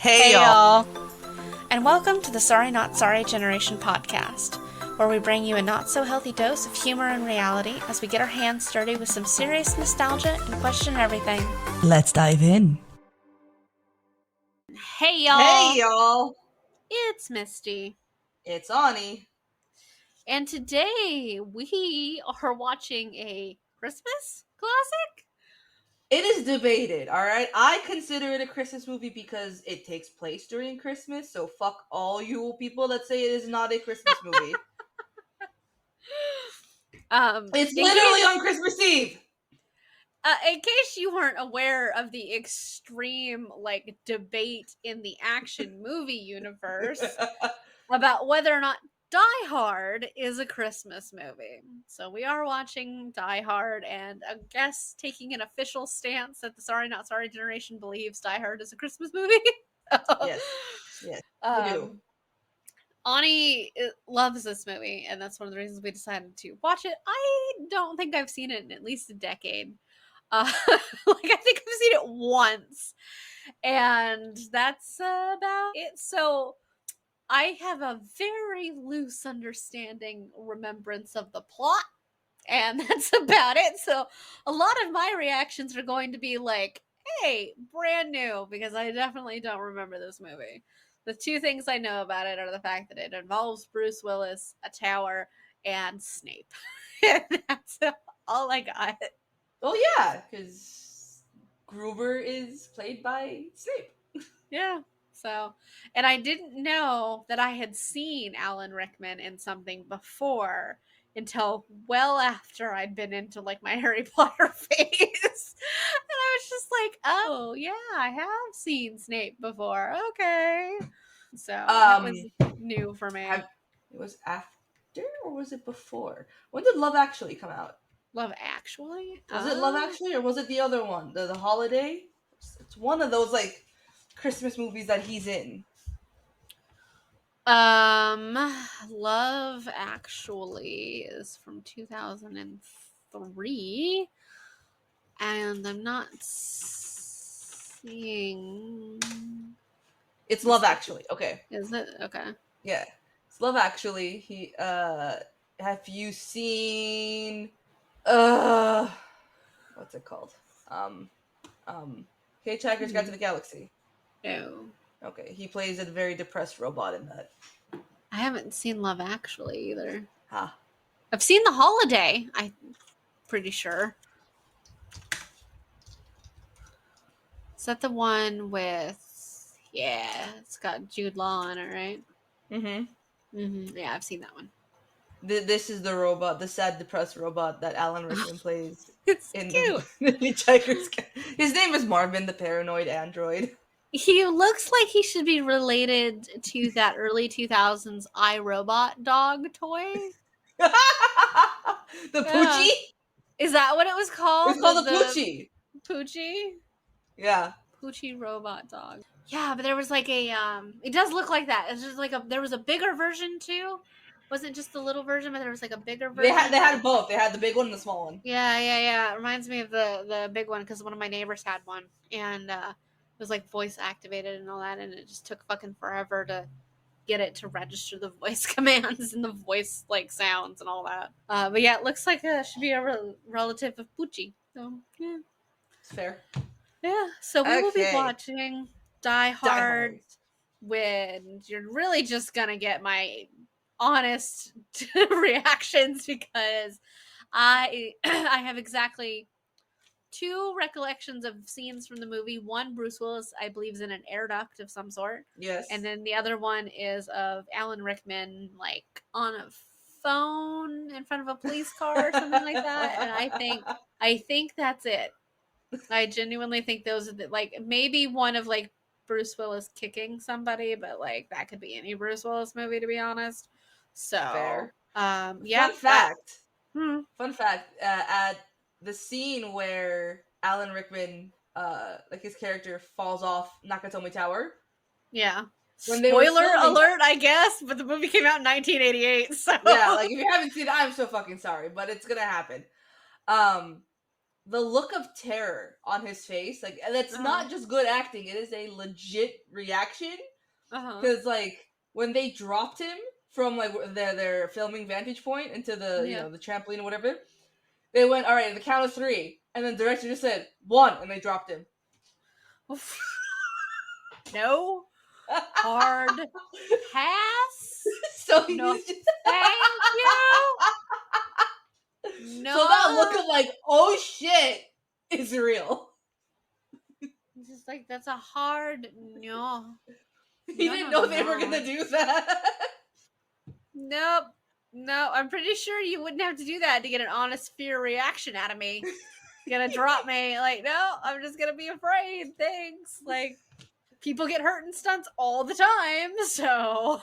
Hey y'all! And welcome to the Sorry Not Sorry Generation podcast, where we bring you a not-so-healthy dose of humor and reality as we get our hands dirty with some serious nostalgia and question everything. Let's dive in. Hey y'all! Hey y'all! It's Misty. It's Ani. And today we are watching a Christmas classic? It is debated, alright? I consider it a Christmas movie because it takes place during Christmas, so fuck all you people that say it is not a Christmas movie. It's literally on Christmas Eve! In case you weren't aware of the extreme, debate in the action movie universe about whether or not Die Hard is a Christmas movie. So we are watching Die Hard, and I guess taking an official stance that the Sorry Not Sorry generation believes Die Hard is a Christmas movie. Yes, we do. Ani loves this movie, and that's one of the reasons we decided to watch it. I don't think I've seen it in at least a decade. I think I've seen it once, and that's about it. So I have a very loose remembrance of the plot, and that's about it. So a lot of my reactions are going to be like, hey, brand new, because I definitely don't remember this movie. The two things I know about it are the fact that it involves Bruce Willis, a tower, and Snape. And that's all I got. Oh yeah, because Gruber is played by Snape. Yeah. So, and I didn't know that I had seen Alan Rickman in something before until well after I'd been into my Harry Potter phase. And I was just like, oh, yeah, I have seen Snape before. Okay. So, that was new for me. It was after or was it before? When did Love Actually come out? Love Actually? Was it Love Actually or was it the other one? The Holiday? It's one of those Christmas movies that he's in. Love Actually is from 2003, and I'm not seeing. It's Love Actually. Okay. Is it? Okay. Yeah. It's Love Actually. He have you seen what's it called? Hitchhiker's Guide to the Galaxy. No. Okay. He plays a very depressed robot in that. I haven't seen Love Actually either. Huh. I've seen The Holiday, I'm pretty sure. Is that the one with, it's got Jude Law in it, right? Mm-hmm. Yeah, I've seen that one. This is the robot, the sad, depressed robot that Alan Rickman plays. It's in cute. The Hitchhiker's Guide. His name is Marvin, the paranoid android. He looks like he should be related to that early 2000s iRobot dog toy. The Poochie? Is that what it was called? It's called the Poochie. Poochie? Yeah. Poochie robot dog. Yeah, but there was it does look like that. It's just there was a bigger version too. Wasn't just the little version, but there was a bigger version. They had both. They had the big one and the small one. Yeah. It reminds me of the big one because one of my neighbors had one, and it was voice activated and all that, and it just took fucking forever to get it to register the voice commands and the voice sounds and all that. But yeah, it looks like it should be a relative of Poochie. So yeah, it's fair. Yeah, so we will be watching Die Hard when you're really just gonna get my honest reactions because I have exactly two recollections of scenes from the movie. One, Bruce Willis, I believe, is in an air duct of some sort. Yes. And then the other one is of Alan Rickman, on a phone in front of a police car or something like that. And I think that's it. I genuinely think those are maybe one of Bruce Willis kicking somebody, but that could be any Bruce Willis movie, to be honest. So, fair. Yeah. Fun fact. At the scene where Alan Rickman, his character falls off Nakatomi Tower. Yeah. Spoiler alert, I guess, but the movie came out in 1988. So yeah, if you haven't seen it, I'm so fucking sorry, but it's gonna happen. the look of terror on his face, like, and it's not just good acting, it is a legit reaction. Because, like, when they dropped him from, like, their filming vantage point into the, Yeah. the trampoline or whatever, they went, all right, the count of 3, and then the director just said 1, and they dropped him. No hard pass. So No, he's just thank you. No. So that look of like, oh shit, is real. It's just like, that's a hard no. He didn't know they were gonna do that. Nope. No, I'm pretty sure you wouldn't have to do that to get an honest fear reaction out of me. Gonna drop me. Like, no, I'm just gonna be afraid. Thanks. Like, people get hurt in stunts all the time, so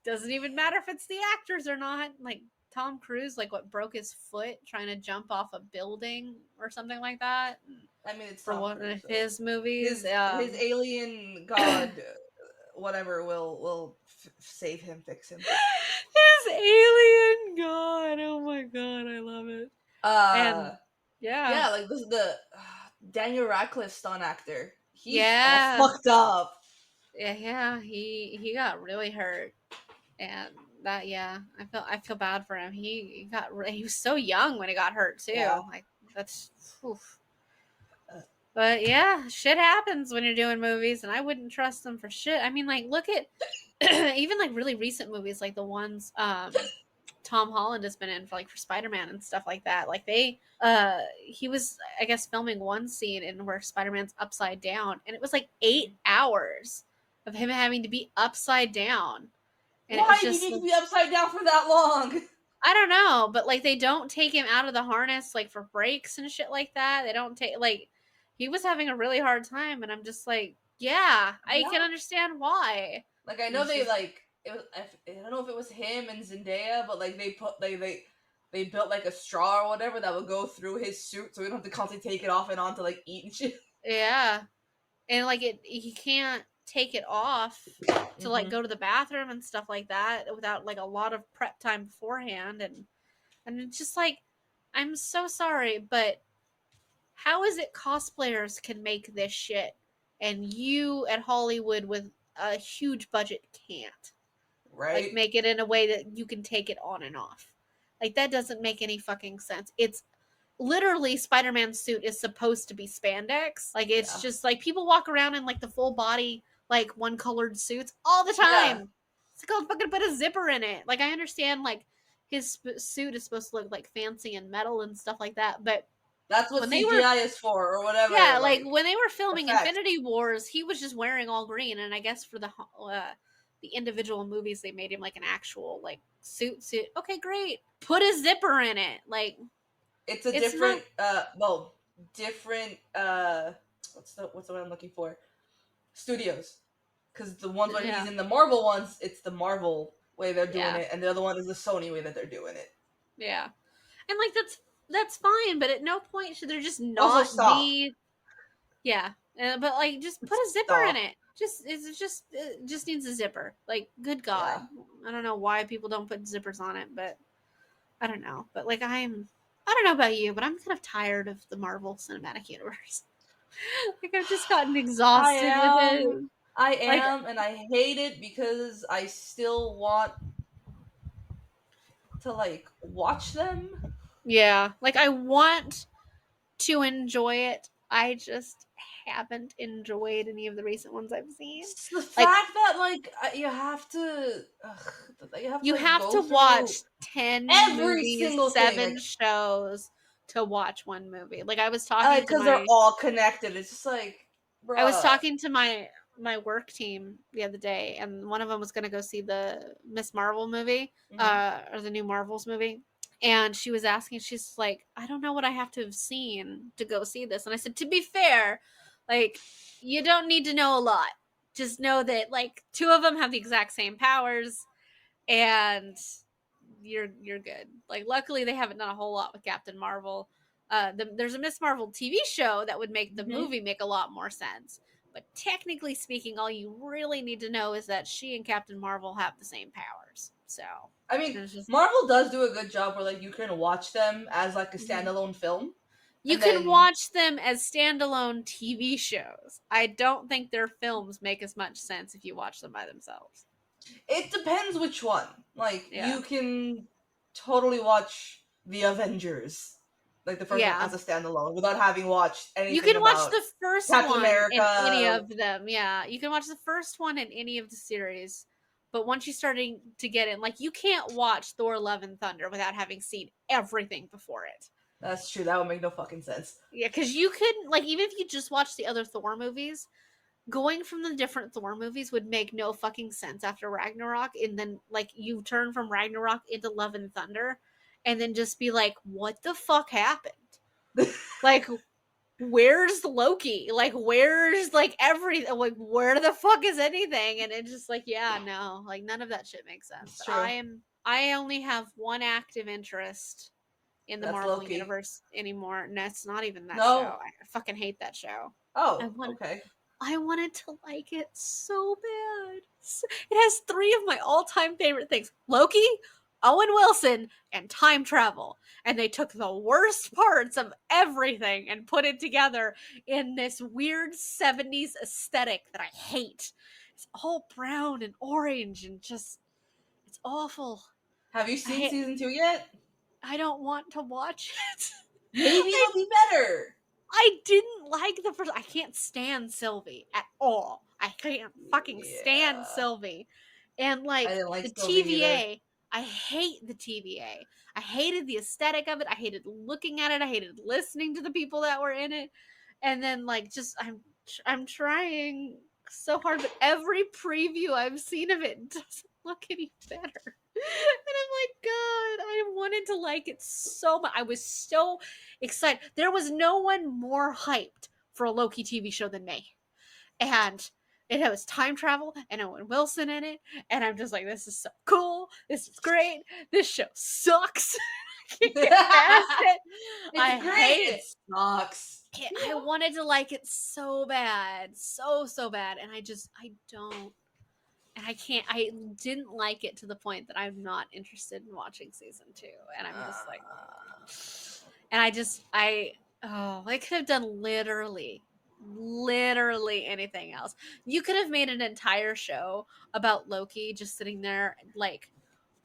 doesn't even matter if it's the actors or not. Like, Tom Cruise, like, what, broke his foot trying to jump off a building or something like that? I mean, it's for Tom one Cruise, of his movies. his alien god, whatever, will save him, fix him. His alien god. Oh my god, I love it. And yeah, like this is the Daniel Radcliffe stunt actor. He's Yeah. all fucked up. yeah, he got really hurt, and that I feel bad for him. He was so young when he got hurt too. Yeah. Like, that's oof. But yeah, shit happens when you're doing movies, and I wouldn't trust them for shit. I mean, like, look at even like really recent movies, like the ones Tom Holland has been in for Spider-Man and stuff like that. Like, he was, I guess, filming one scene in where Spider-Man's upside down, and it was like 8 hours of him having to be upside down. And why did he need to be upside down for that long? I don't know, but like, they don't take him out of the harness like for breaks and shit like that. They don't take, like, he was having a really hard time, and I'm just like, I can understand why. Like, I know they like it was, I don't know if it was him and Zendaya, but like they built like a straw or whatever that would go through his suit, so we don't have to constantly take it off and on to like eat and shit. Yeah, and like he can't take it off to like go to the bathroom and stuff like that without like a lot of prep time beforehand, and it's just like, I'm so sorry, but how is it cosplayers can make this shit and you at Hollywood with a huge budget can't? Right? Like, make it in a way that you can take it on and off. Like, that doesn't make any fucking sense. It's literally, Spider-Man's suit is supposed to be spandex. Like, it's just like, people walk around in like the full body, like, one colored suits all the time. Yeah. It's like, oh, fucking put a zipper in it. Like, I understand, like, his suit is supposed to look like fancy and metal and stuff like that, but that's what CGI is for, or whatever. Yeah, like when they were filming Infinity Wars, he was just wearing all green, and I guess for the individual movies, they made him like an actual like suit. Okay, great. Put a zipper in it. Like, it's a different different what's the word I'm looking for? Studios. Because the ones where he's in the Marvel ones, it's the Marvel way they're doing it, and the other one is the Sony way that they're doing it. Yeah. And like, that's fine, but at no point should there just not be. Yeah, but like, just put a zipper in it. It just needs a zipper. Like, good God, I don't know why people don't put zippers on it, but I don't know. But like, I don't know about you, but I'm kind of tired of the Marvel Cinematic Universe. Like, I've just gotten exhausted with it. I am, and I hate it because I still want to like watch them. Yeah, like, I want to enjoy it. I just haven't enjoyed any of the recent ones I've seen. It's the fact that like you have to watch 10 movies, 7 thing. shows to watch one movie. Like, I was talking because they're all connected. It's just like, bruh. I was talking to my work team the other day, and one of them was going to go see the Miss Marvel movie, or the new Marvels movie. And she was asking, she's like, I don't know what I have to have seen to go see this. And I said, to be fair, like, you don't need to know a lot. Just know that, like, 2 of them have the exact same powers, and you're good. Like, luckily they haven't done a whole lot with Captain Marvel. There's a Miss Marvel TV show that would make the movie make a lot more sense. But technically speaking, all you really need to know is that she and Captain Marvel have the same powers. So, I mean, Marvel does do a good job where like you can watch them as like a standalone film. You can watch them as standalone TV shows. I don't think their films make as much sense if you watch them by themselves. It depends which one. Like, Yeah. you can totally watch The Avengers, like the first one, as a standalone without having watched anything. You can watch about the first Captain one America. in any of them. Yeah, you can watch the first one in any of the series. But once you're starting to get in, like, you can't watch Thor: Love and Thunder without having seen everything before it. That's true. That would make no fucking sense. Yeah, because you could, like, even if you just watch the other Thor movies, going from the different Thor movies would make no fucking sense after Ragnarok. And then, like, you turn from Ragnarok into Love and Thunder and then just be like, what the fuck happened? Like, where's Loki? Like, where's, like, everything? Like, where the fuck is anything? And it's just like, yeah, no, like, none of that shit makes sense. I only have one active interest in the Marvel Loki. universe anymore, and that's not even that No. show. I fucking hate that show. Oh, okay. I wanted to like it so bad. It has 3 of my all-time favorite things: Loki, Owen Wilson, and time travel. And they took the worst parts of everything and put it together in this weird 70s aesthetic that I hate. It's all brown and orange and just, it's awful. Have you seen season 2 yet? I don't want to watch it. Maybe it'll be better. I didn't like the first. I can't stand Sylvie at all. I can't fucking stand Sylvie. And, like, the TVA, I hate the TVA. I hated the aesthetic of it. I hated looking at it. I hated listening to the people that were in it. And then, like, just I'm trying so hard, but every preview I've seen of it doesn't look any better. And I'm like, God, I wanted to like it so much. I was so excited. There was no one more hyped for a Loki TV show than me. And it was time travel and Owen Wilson in it. And I'm just like, this is so cool. This is great. This show sucks. I can't get past it. It's great. It sucks. I wanted to like it so bad. So bad. And I don't. And I didn't like it to the point that I'm not interested in watching season 2. And I'm just like, and they could have done literally anything else. You could have made an entire show about Loki just sitting there, like,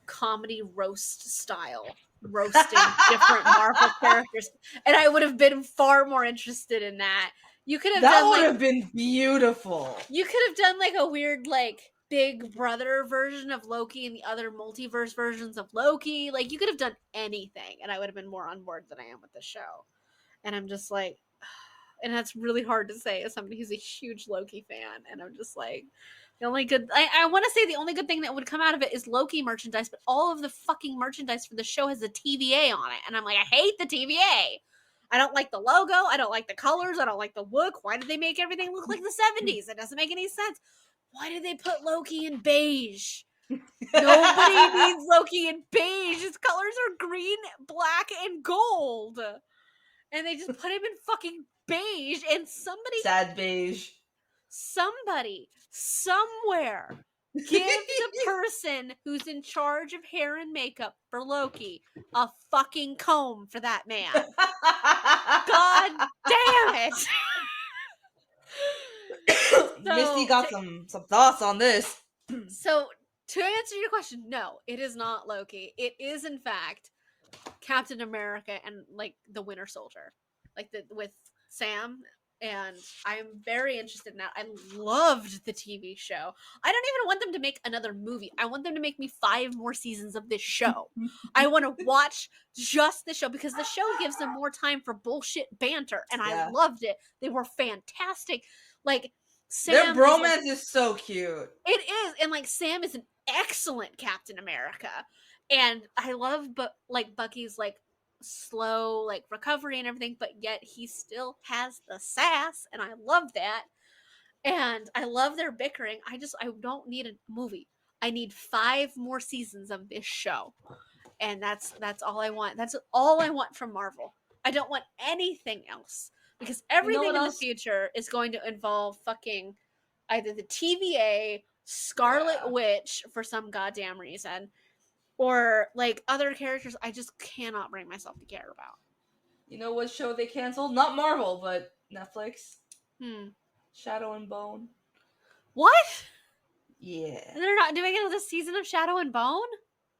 comedy roast style, roasting different Marvel characters. And I would have been far more interested in that. You could have that would have been beautiful. You could have done, like, a weird, like, Big Brother version of Loki and the other multiverse versions of Loki. Like, you could have done anything, and I would have been more on board than I am with the show. And I'm just like, and that's really hard to say as somebody who's a huge Loki fan. And I'm just like, the only good, I want to say the only good thing that would come out of it is Loki merchandise, but all of the fucking merchandise for the show has a TVA on it. And I'm like, I hate the TVA. I don't like the logo. I don't like the colors. I don't like the look. Why did they make everything look like the 70s? It doesn't make any sense. Why did they put Loki in beige? Nobody needs Loki in beige. His colors are green, black, and gold. And they just put him in fucking beige, and sad beige. Somebody, somewhere, give the person who's in charge of hair and makeup for Loki a fucking comb for that man. God damn it. Misty got some thoughts on this. So, to answer your question, no, it is not Loki. It is, in fact, Captain America and, like, the Winter Soldier, like, with Sam. And I'm very interested in that. I loved the TV show. I don't even want them to make another movie. I want them to make me 5 more seasons of this show. I want to watch just the show because the show gives them more time for bullshit banter. And I loved it. They were fantastic. Like, Sam, their bromance is so cute. It is. And, like, Sam is an excellent Captain America. And I love, like, Bucky's, like, slow, like, recovery and everything, but yet he still has the sass, and I love that. And I love their bickering. I don't need a movie. I need 5 more seasons of this show. And that's all I want. That's all I want from Marvel. I don't want anything else. Because everything in the future is going to involve fucking either the TVA, Scarlet Witch for some goddamn reason, or, like, other characters I just cannot bring myself to care about. You know what show they canceled? Not Marvel, but Netflix. Shadow and Bone. What? Yeah. They're not doing another season of Shadow and Bone?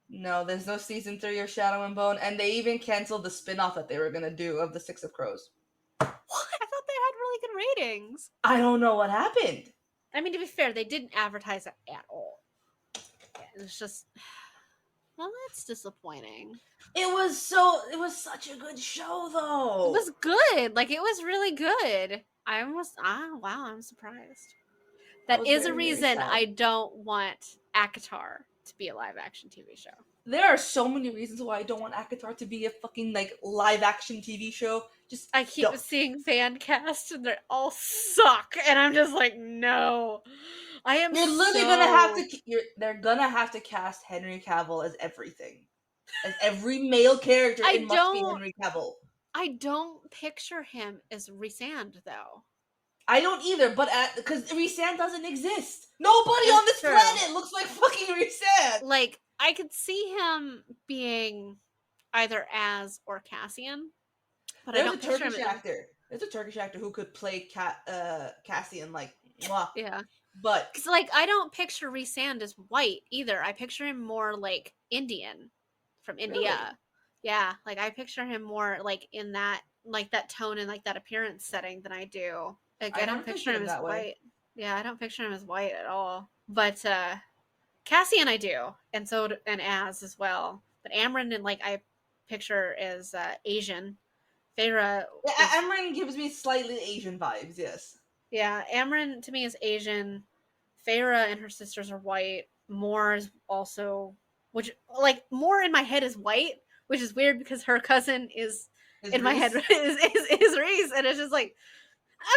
No, there's no season 3 of Shadow and Bone, and they even canceled the spin-off that they were gonna do of the Six of Crows. What? I thought they had really good ratings. I don't know what happened. I mean, to be fair, they didn't advertise it at all. It was just, well, that's disappointing. It was such a good show, though. It was good. Like, it was really good. Wow, I'm surprised. That is a reason I don't want ACOTAR to be a live action TV show. There are so many reasons why I don't want ACOTAR to be a fucking, like, live action TV show. I keep seeing fan cast and they all suck. And I'm just like, no. You're literally they're gonna have to cast Henry Cavill as everything. As every male character, it must be Henry Cavill. I don't picture him as Rhysand, though. I don't either, but because Rhysand doesn't exist. Nobody on this planet looks like fucking Rhysand. Like, I could see him being either Az or Cassian, but There's a Turkish actor. There's a Turkish actor who could play Cassian, like, mwah. Yeah. But because, like, I don't picture Rhysand as white either. I picture him more like Indian from India. Really? Yeah, like I picture him more like in that, like that tone and like that appearance setting than I do. Like I don't picture him as white. Yeah, I don't picture him as white at all. But Cassian I do, and Az as well. But Amryn and like I picture as Asian. Feyre. Yeah, Amryn gives me slightly Asian vibes. Yes. Yeah, Amryn to me is Asian. Feyre and her sisters are white. Mor is also, which like Mor in my head is white, which is weird because her cousin is in my head is Rhys, and it's just like,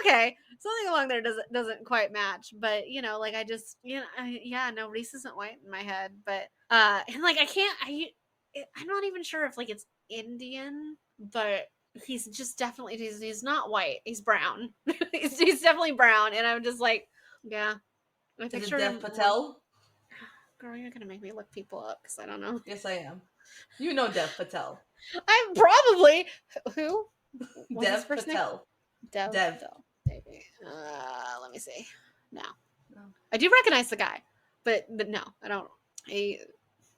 okay, something along there doesn't quite match. But you know, like I just no, Rhys isn't white in my head, but and like I'm not even sure if like it's Indian, but he's just definitely he's not white, he's brown. he's definitely brown, and I'm just like, yeah. I picture Dev Patel. Girl, you're gonna make me look people up because I don't know. Yes, I am. You know Dev Patel. I'm probably who? Dev Patel. Dev Patel, maybe. Let me see. No, I do recognize the guy, but no, I don't.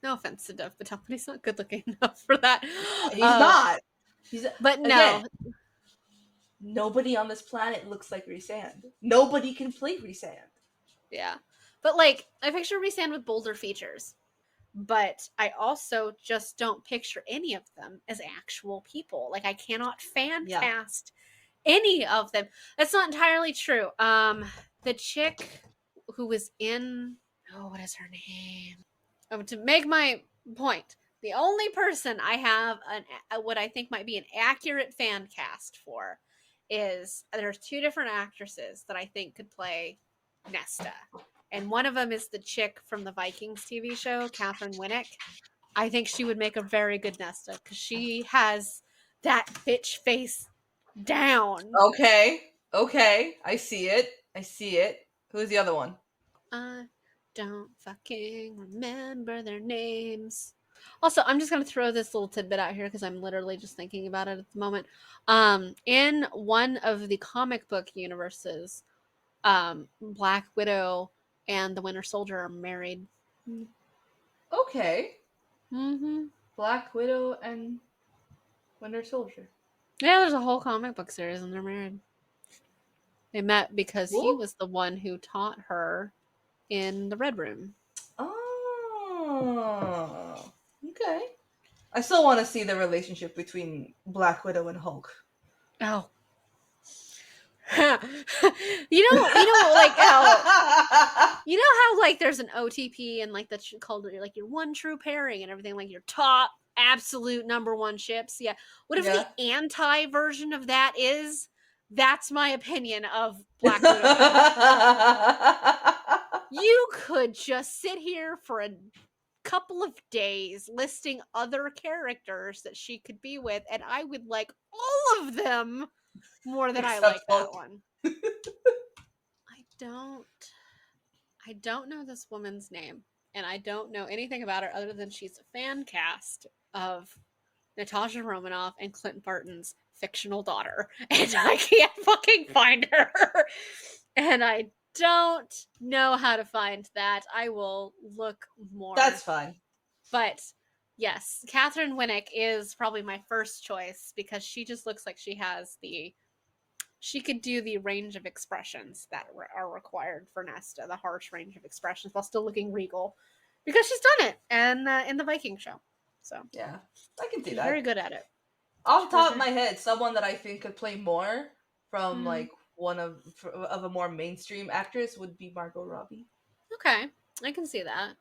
No offense to Dev Patel, but he's not good looking enough for that. He's not. But no. Again, nobody on this planet looks like Rhysand. Nobody can play Rhysand. Yeah. But like, I picture Rhysand with bolder features. But I also just don't picture any of them as actual people. Like, I cannot fan cast any of them. That's not entirely true. The chick who was in what is her name? To make my point, the only person I have what I think might be an accurate fan cast for is there's two different actresses that I think could play Nesta. And one of them is the chick from the Vikings TV show, Catherine Winnick. I think she would make a very good Nesta because she has that bitch face down. Okay. I see it. Who's the other one? I don't fucking remember their names. Also, I'm just going to throw this little tidbit out here because I'm literally just thinking about it at the moment. In one of the comic book universes, Black Widow and the Winter Soldier are married. Okay. Mm-hmm. Black Widow and Winter Soldier. Yeah, there's a whole comic book series and they're married. They met because he was the one who taught her in the Red Room. Oh. Okay. I still want to see the relationship between Black Widow and Hulk. Oh. you know like how like there's an OTP and like that's called like your one true pairing and everything, like your top absolute number one ships. Yeah. What if the anti version of that is? That's my opinion of Black Widow. You could just sit here for a couple of days listing other characters that she could be with, and I would like all of them more than I like that one. I don't know this woman's name, and I don't know anything about her other than she's a fan cast of Natasha Romanoff and Clint Barton's fictional daughter, and I can't fucking find her. And I don't know how to find that. I will look more. That's fine. But yes, Catherine Winnick is probably my first choice because she just looks like she has she could do the range of expressions that are required for Nesta, the harsh range of expressions, while still looking regal, because she's done it and in the Viking show. So yeah, I can see she's that. very good at it. Off the top of my head, someone that I think could play more from like one of a more mainstream actress would be Margot Robbie. Okay, I can see that.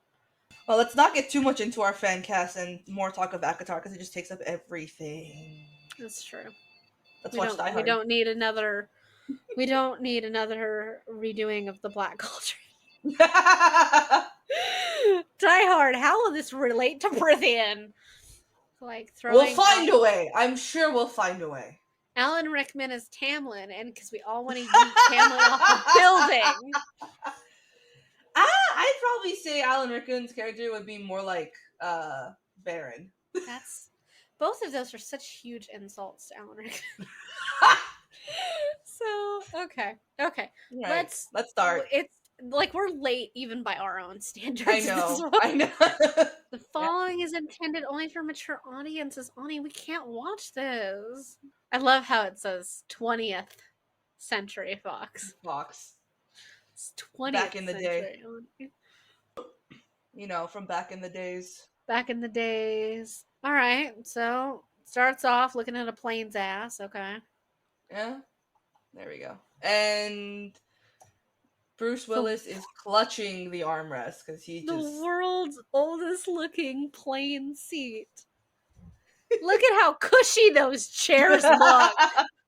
Well, let's not get too much into our fan cast and more talk of Avatar because it just takes up everything. That's true. Let's watch Die Hard. We don't need another. We don't need another redoing of the Black Cauldron. Die Hard. How will this relate to Prithian? Like throwing. We'll find a way. I'm sure we'll find a way. Alan Rickman is Tamlin, and because we all want to yeet Tamlin off the building. I'd probably say Alan Rickman's character would be more like Baron. Both of those are such huge insults to Alan Rickman. So okay. Right, let's start. It's like we're late even by our own standards. I know. The following is intended only for mature audiences. Ani, we can't watch this. I love how it says 20th Century Fox. It's 20th back in the century. day. From back in the days. Back in the days. All right, so starts off looking at a plane's ass. Okay. Yeah. There we go. And Bruce Willis is clutching the armrest because the world's oldest looking plane seat. Look at how cushy those chairs look.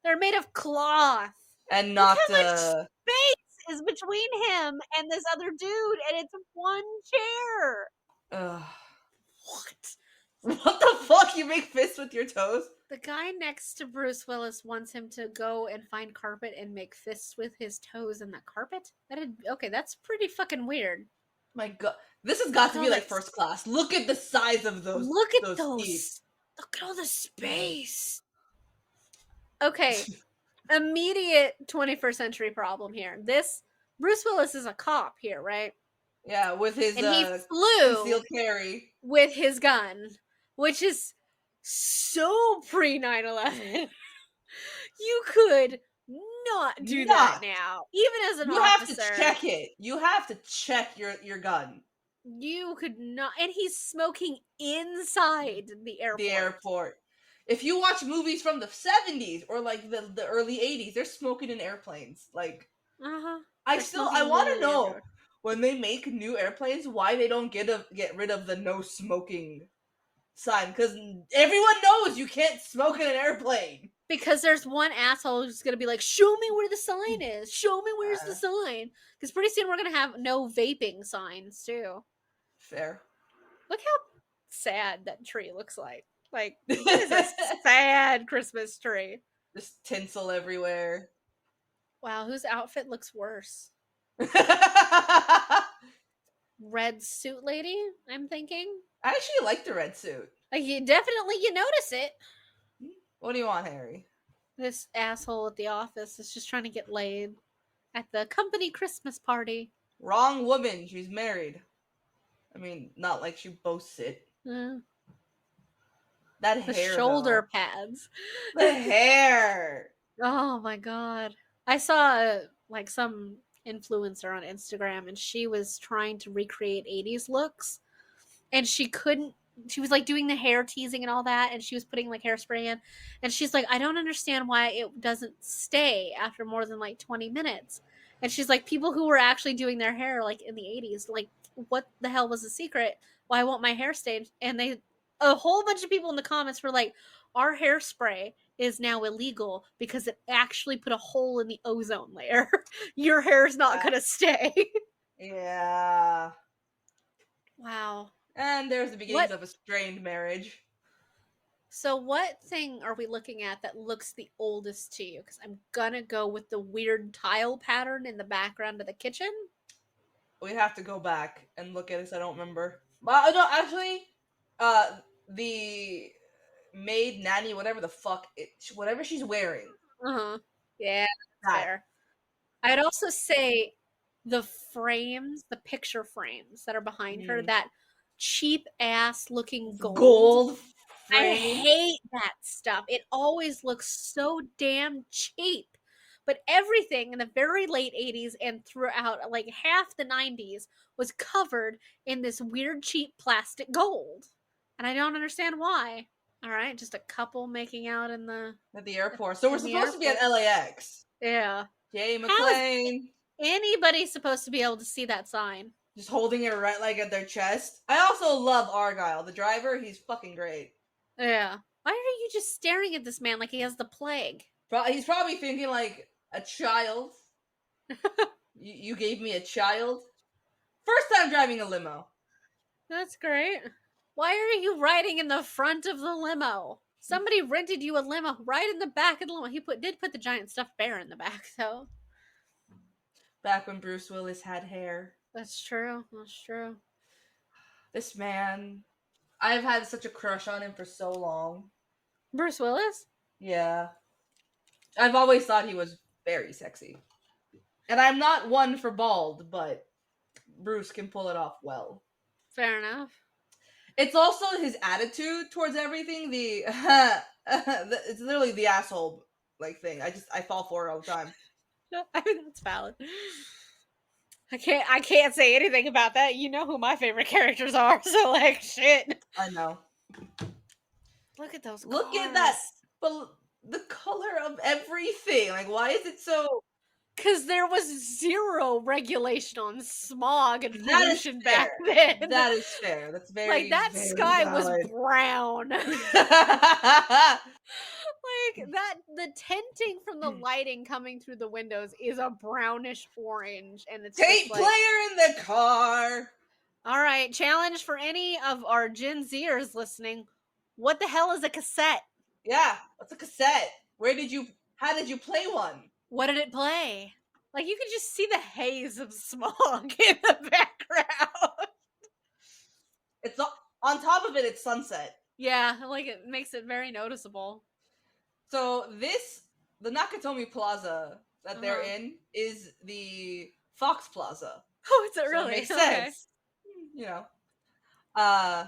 They're made of cloth. And not look how much space is between him and this other dude, and it's one chair. What the fuck? You make fists with your toes? The guy next to Bruce Willis wants him to go and find carpet and make fists with his toes in the carpet? Okay, that's pretty fucking weird. My god. This has got to be like first class. Look at the size of those. Look at those. Teeth. Look at all the space. Okay. Immediate 21st century problem here. Bruce Willis is a cop here, right? Yeah, with his and he flew concealed carry with his gun, which is so pre 9/11. You could not do that now, even as an officer. You have to check it. You have to check your gun. You could not, and he's smoking inside the airport. If you watch movies from the 70s or like the early 80s, they're smoking in airplanes. Like, I want to know when they make new airplanes why they don't get rid of the no smoking sign, because everyone knows you can't smoke in an airplane. Because there's one asshole who's gonna be like, "Show me where the sign is. Show me where's the sign." Because pretty soon we're gonna have no vaping signs too. Fair. Look how sad that tree looks like. Like, this is a sad Christmas tree. Just tinsel everywhere. Wow, whose outfit looks worse? Red suit lady, I'm thinking. I actually like the red suit. Like, you notice it. What do you want, Harry? This asshole at the office is just trying to get laid at the company Christmas party. Wrong woman. She's married. I mean, not like she boasts it. That the hair, shoulder pads. The hair. Oh my god. I saw like some influencer on Instagram, and she was trying to recreate 80s looks, and she was like doing the hair teasing and all that, and she was putting like hairspray in, and she's like, I don't understand why it doesn't stay after more than like 20 minutes. And she's like, people who were actually doing their hair like in the 80s, like, what the hell was the secret? Why won't my hair stay? And a whole bunch of people in the comments were like, our hairspray is now illegal because it actually put a hole in the ozone layer. Your hair's not gonna stay. Yeah. Wow. And there's the beginnings of a strained marriage. So what thing are we looking at that looks the oldest to you? Because I'm gonna go with the weird tile pattern in the background of the kitchen. We have to go back and look at this. I don't remember. But no, actually, maid, nanny, whatever the fuck, whatever she's wearing. Yeah, that's fair. I'd also say the frames, the picture frames that are behind her, that cheap ass looking gold. I frame. hate that stuff. It always looks so damn cheap. But everything in the very late 80s and throughout like half the 90s was covered in this weird cheap plastic gold. And I don't understand why. All right, just a couple making out in the at the airport. So we're supposed to be at LAX. Yeah. John How is McClane. anybody supposed to be able to see that sign? Just holding it right like at their chest. I also love Argyle, the driver. He's fucking great. Yeah. Why are you just staring at this man like he has the plague? He's probably thinking like a child. you gave me a child. First time driving a limo. That's great. Why are you riding in the front of the limo? Somebody rented you a limo right in the back of the limo. He did put the giant stuffed bear in the back, though. Back when Bruce Willis had hair. That's true. That's true. This man, I've had such a crush on him for so long. Bruce Willis? Yeah. I've always thought he was very sexy. And I'm not one for bald, but Bruce can pull it off well. Fair enough. It's also his attitude towards everything. It's literally the asshole like thing. I fall for it all the time. I mean, that's valid. I can't say anything about that. You know who my favorite characters are, so like shit. I know. Look at those. Look cars. at that. But the color of everything. Like, why is it so? Because there was zero regulation on smog and pollution back then. That is fair. That's very like that very sky valid. was brown. Like that, the tinting from the lighting coming through the windows is a brownish orange, and it's tape like, player in the car. All right, challenge for any of our Gen Zers listening. What the hell is a cassette? Yeah, what's a cassette? How did you play one? What did it play? Like, you could just see the haze of smog in the background. It's on top of it, it's sunset. Yeah, like, it makes it very noticeable. So the Nakatomi Plaza that they're in is the Fox Plaza. Oh, is it really? So it makes sense. You know.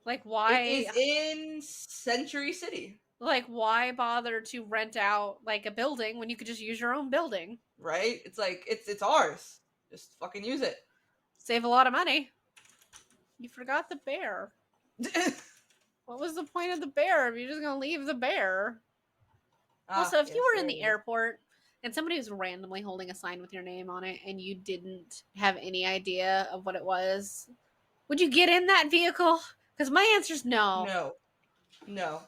Like, why? It is in Century City. Like, why bother to rent out, like, a building when you could just use your own building? Right? It's like, it's ours. Just fucking use it. Save a lot of money. You forgot the bear. What was the point of the bear if you're just gonna leave the bear? Also, if you were in the airport and somebody was randomly holding a sign with your name on it and you didn't have any idea of what it was, would you get in that vehicle? Because my answer is no. No.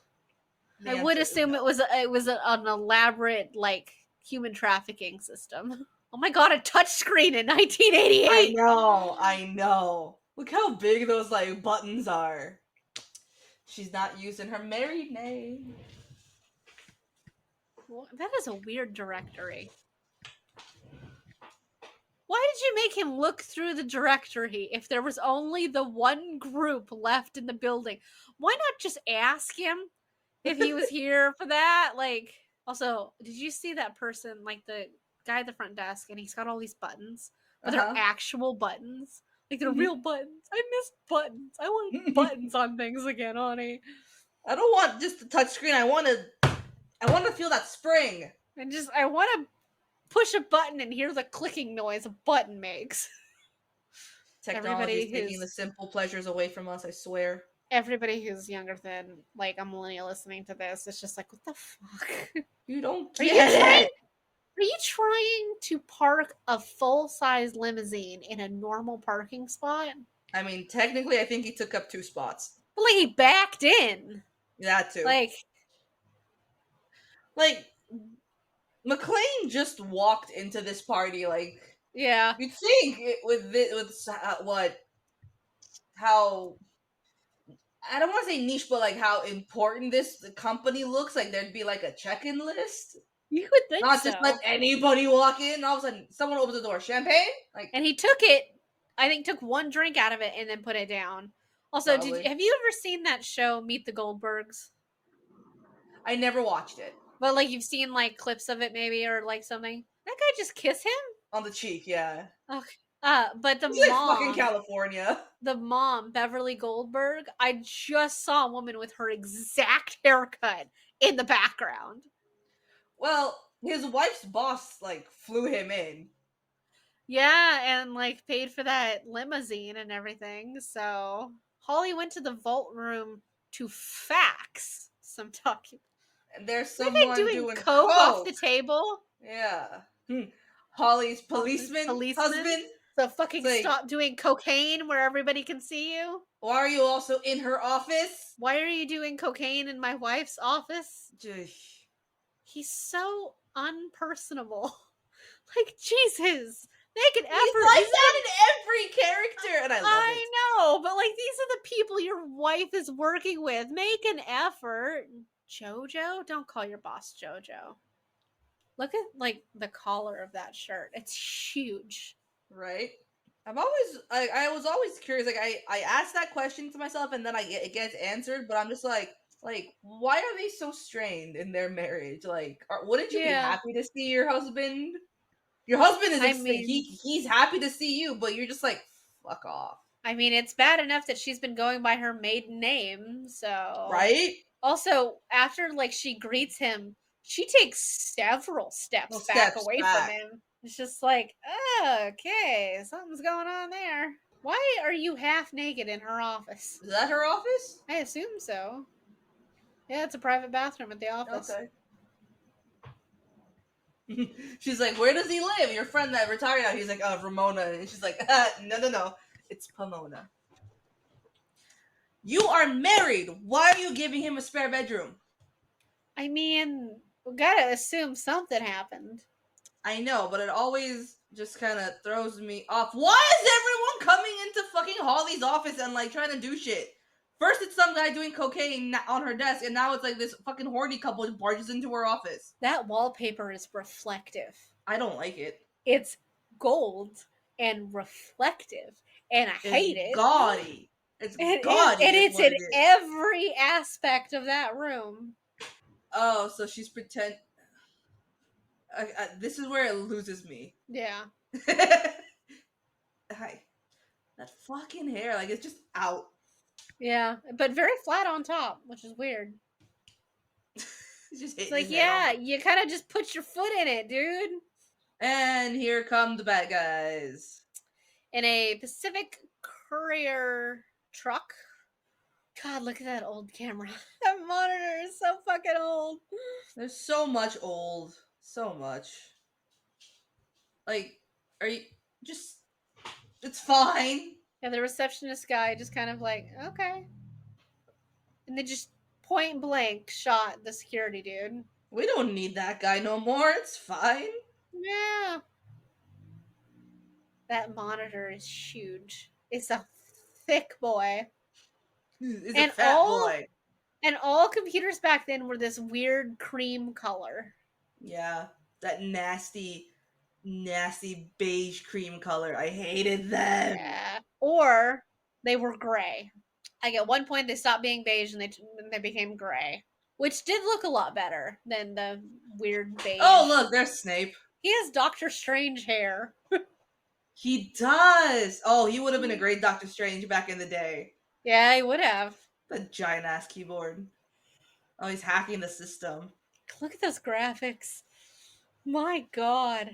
I would assume it was an elaborate, like, human trafficking system. Oh my god, a touchscreen in 1988! I know. Look how big those, like, buttons are. She's not using her married name. Well, that is a weird directory. Why did you make him look through the directory if there was only the one group left in the building? Why not just ask him if he was here for that? Like, also, did you see that person, like the guy at the front desk, and he's got all these buttons, but they're actual buttons? Like, they're real buttons. I miss buttons. I want buttons on things again, honey. I don't want just a touchscreen. I want to feel that spring. And I want to push a button and hear the clicking noise a button makes. Technology is taking the simple pleasures away from us, I swear. Everybody who's younger than, like, a millennial listening to this, it's just like, what the fuck? You don't get it. Are you trying to park a full-size limousine in a normal parking spot? I mean, technically, I think he took up 2 spots. But, like, he backed in. That too. Like, McClane just walked into this party, like, yeah. You'd think how, I don't want to say niche, but like how important this company looks. Like there'd be like a check-in list. You would think Not just let anybody walk in. All of a sudden, someone opens the door. Champagne? And he took it. I think took one drink out of it and then put it down. Also, have you ever seen that show Meet the Goldbergs? I never watched it. But like you've seen like clips of it maybe or like something. That guy just kiss him? On the cheek, yeah. Okay. But the It's like fucking mom, California. Beverly Goldberg, I just saw a woman with her exact haircut in the background. Well, his wife's boss like flew him in. Yeah, and like paid for that limousine and everything. So Holly went to the vault room to fax some documents. And there's That guy someone doing doing coke off the coke. table. Yeah. Holly's policeman Policeman. husband. So It's fucking like, stop doing cocaine where everybody can see you. why are you also in her office? Why are you doing cocaine in my wife's office? Jeez. He's so unpersonable. Like, Jesus. Make an He's effort. like that in every character, and I love it. I know, but like these are the people your wife is working with. Make an effort. Jojo? Don't call your boss Jojo. Look at like the collar of that shirt. It's huge. Right? I was always curious. Like I asked that question to myself, and then it gets answered, but I'm just like why are they so strained in their marriage? Like, wouldn't you be Yeah. happy to see your husband? Your husband is I mean, he's happy to see you, but you're just like, fuck off. it's bad enough that she's been going by her maiden name, so Right? also after like she greets him, she takes several No steps back steps away from back. him. It's just like, okay, something's going on there. Why are you half naked in her office? Is that her office? I assume so. Yeah, it's a private bathroom at the office. Okay. She's like, where does he live? Your friend that retired now. He's like, Ramona. And she's like, no. It's Pomona. You are married. Why are you giving him a spare bedroom? I mean, we gotta assume something happened. I know, but it always just kind of throws me off. Why is everyone coming into fucking Holly's office and like trying to do shit? First, it's some guy doing cocaine on her desk, and now it's like this fucking horny couple barges into her office. That wallpaper is reflective. I don't like it. It's gold and reflective, and I hate it. Gaudy. It's gaudy. And it's in every aspect of that room. Oh, so she's pretend. This is where it loses me. Yeah. Hi. That fucking hair, like it's just out. Yeah, but very flat on top, which is weird. It's like, yeah, you kind of just put your foot in it, dude. And here come the bad guys. In a Pacific Courier truck. God, look at that old camera. That monitor is so fucking old. There's so much old. So much. Like, are you just... It's fine. Yeah, the receptionist guy just kind of like, okay. And they just point blank shot the security dude. We don't need that guy no more. It's fine. Yeah. That monitor is huge. It's a thick boy. It's a fat boy. And all computers back then were this weird cream color. Yeah. That nasty beige cream color. I hated them. Yeah. Or they were gray. Like at one point they stopped being beige and they became gray, which did look a lot better than the weird beige. Oh, look, there's Snape. He has Doctor Strange hair. He does. Oh, he would have been a great Doctor Strange back in the day. Yeah, he would have. The giant ass keyboard. Oh, he's hacking the system. Look at those graphics. My God.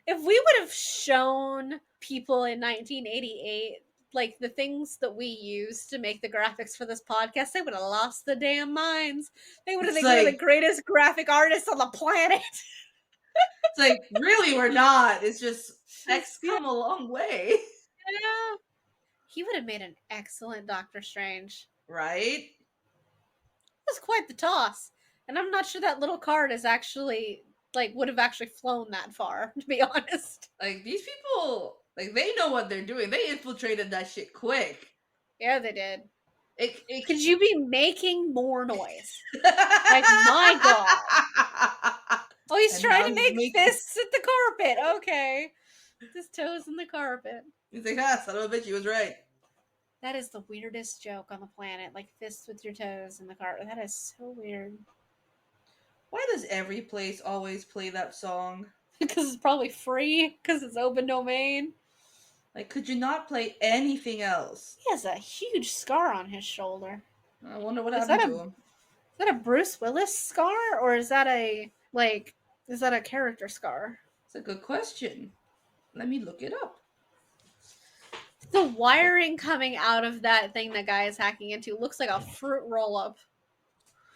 If we would have shown people in 1988 like the things that we used to make the graphics for this podcast, they would have lost the damn minds. They would have think we're the greatest graphic artists on the planet. It's like, really, we're not. It's just X come a long way. Yeah. He would have made an excellent Doctor Strange. Right? It was quite the toss. And I'm not sure that little card is actually like would have actually flown that far, to be honest. Like these people, like they know what they're doing. They infiltrated that shit quick. Yeah, they did. Could you be making more noise? Like, my God. Oh, he's trying to make fists at the carpet. Okay. His toes in the carpet. He's like, son of a bitch, he was right. That is the weirdest joke on the planet. Like fists with your toes in the carpet. That is so weird. Why does every place always play that song? Because it's probably free, because it's open domain. Like, could you not play anything else? He has a huge scar on his shoulder. I wonder what Is happened that to him. is that a Bruce Willis scar, or is that a character scar? It's a good question. Let me look it up. The wiring coming out of that thing that guy is hacking into looks like a fruit roll up.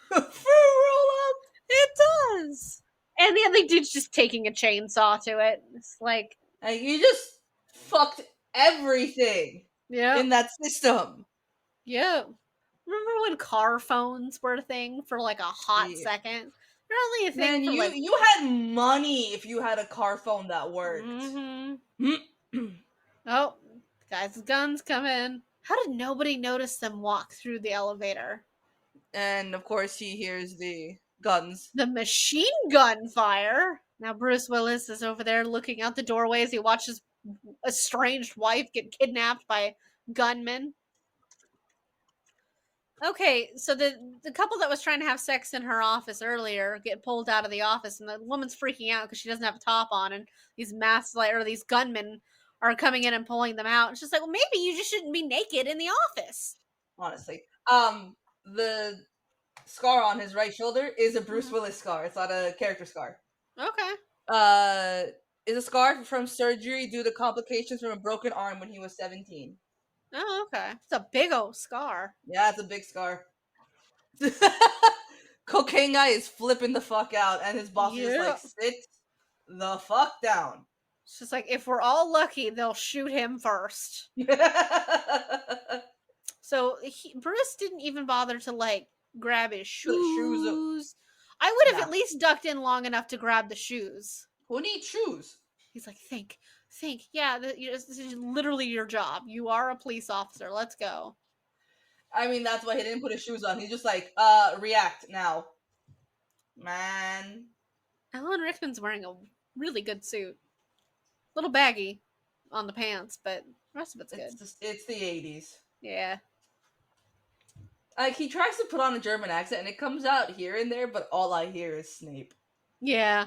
Fruit roll-up! It does. And the other dude's just taking a chainsaw to it. It's like, And you just fucked everything yeah, in that system. yeah. Remember when car phones were a thing for like a hot Yeah. second? They're only a thing Man, for like. you had money if you had a car phone that worked. Oh, guys with guns come in. How did nobody notice them walk through the elevator? And of course, he hears the guns. The machine gun fire. Now Bruce Willis is over there looking out the doorway as he watches a estranged wife get kidnapped by gunmen. Okay, so the couple that was trying to have sex in her office earlier get pulled out of the office, and the woman's freaking out because she doesn't have a top on, and these these gunmen are coming in and pulling them out. And she's like, "Well, maybe you just shouldn't be naked in the office." Honestly, the scar on his right shoulder is a Bruce Willis scar. It's not a character scar. Okay. Is a scar from surgery due to complications from a broken arm when he was 17. Oh, okay. It's a big old scar. Yeah, it's a big scar. Cocaine guy is flipping the fuck out, and his boss is just like, sit the fuck down. It's just like, if we're all lucky, they'll shoot him first. So Bruce didn't even bother to like grab his shoes. I would have at least ducked in long enough to grab the shoes. Who needs shoes? He's like, think. Yeah, this is literally your job. You are a police officer. Let's go. I mean, that's why he didn't put his shoes on. He's just like, react now. Man. Alan Rickman's wearing a really good suit. A little baggy on the pants, but the rest of it's good. It's the 80s. Yeah. Like, he tries to put on a German accent, and it comes out here and there, but all I hear is Snape. Yeah.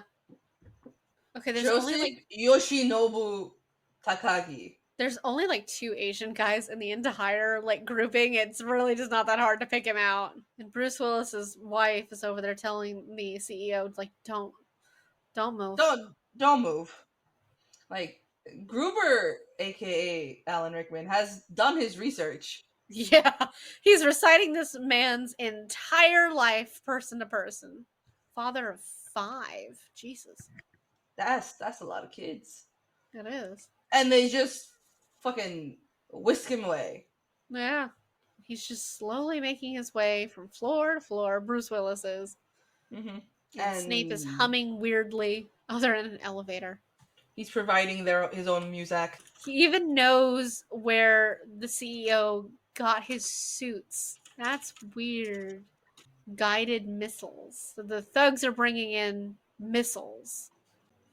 Okay, there's only like Yoshinobu Takagi. There's only like 2 Asian guys in the entire like grouping. It's really just not that hard to pick him out. And Bruce Willis's wife is over there telling the CEO, like, don't move. Don't move. Like, Gruber, aka Alan Rickman, has done his research. Yeah, he's reciting this man's entire life, person to person. Father of 5. Jesus. That's a lot of kids. It is. And they just fucking whisk him away. Yeah. He's just slowly making his way from floor to floor. Bruce Willis is. Mm-hmm. And Snape is humming weirdly. Oh, they're in an elevator. He's providing his own music. He even knows where the CEO got his suits. That's weird. Guided missiles. So the thugs are bringing in missiles.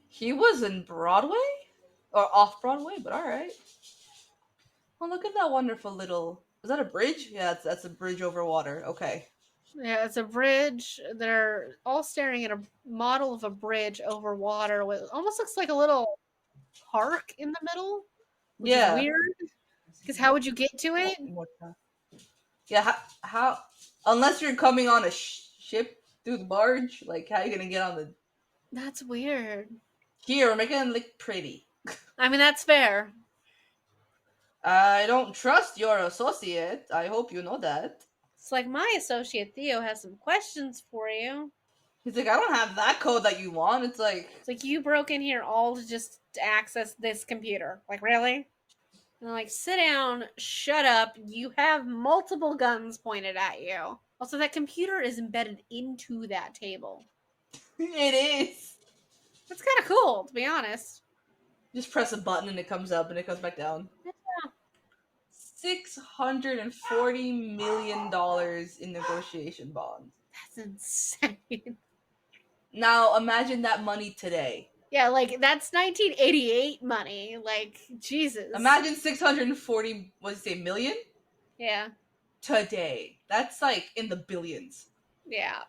He was in Broadway? Or off Broadway, but alright. Oh, look at that wonderful little... Is that a bridge? Yeah, that's a bridge over water. Okay. Yeah, it's a bridge. They're all staring at a model of a bridge over water with almost looks like a little park in the middle. Which is weird. Because how would you get to it? Yeah, how unless you're coming on a ship through the barge, like, how are you gonna get on the... That's weird. Here, we're making it look pretty. I mean, that's fair. I don't trust your associate. I hope you know that. It's like, my associate Theo has some questions for you. He's like, I don't have that code that you want. It's like, you broke in here all to just access this computer. Like, really? And like, sit down, shut up. You have multiple guns pointed at you. Also, that computer is embedded into that table. It is. That's kind of cool, to be honest. Just press a button and it comes up and it comes back down. Yeah. $640 million in negotiation bonds. That's insane. Now, imagine that money today. Yeah, like, that's 1988 money. Like, Jesus. Imagine 640, million? Yeah. Today. That's, like, in the billions. Yeah.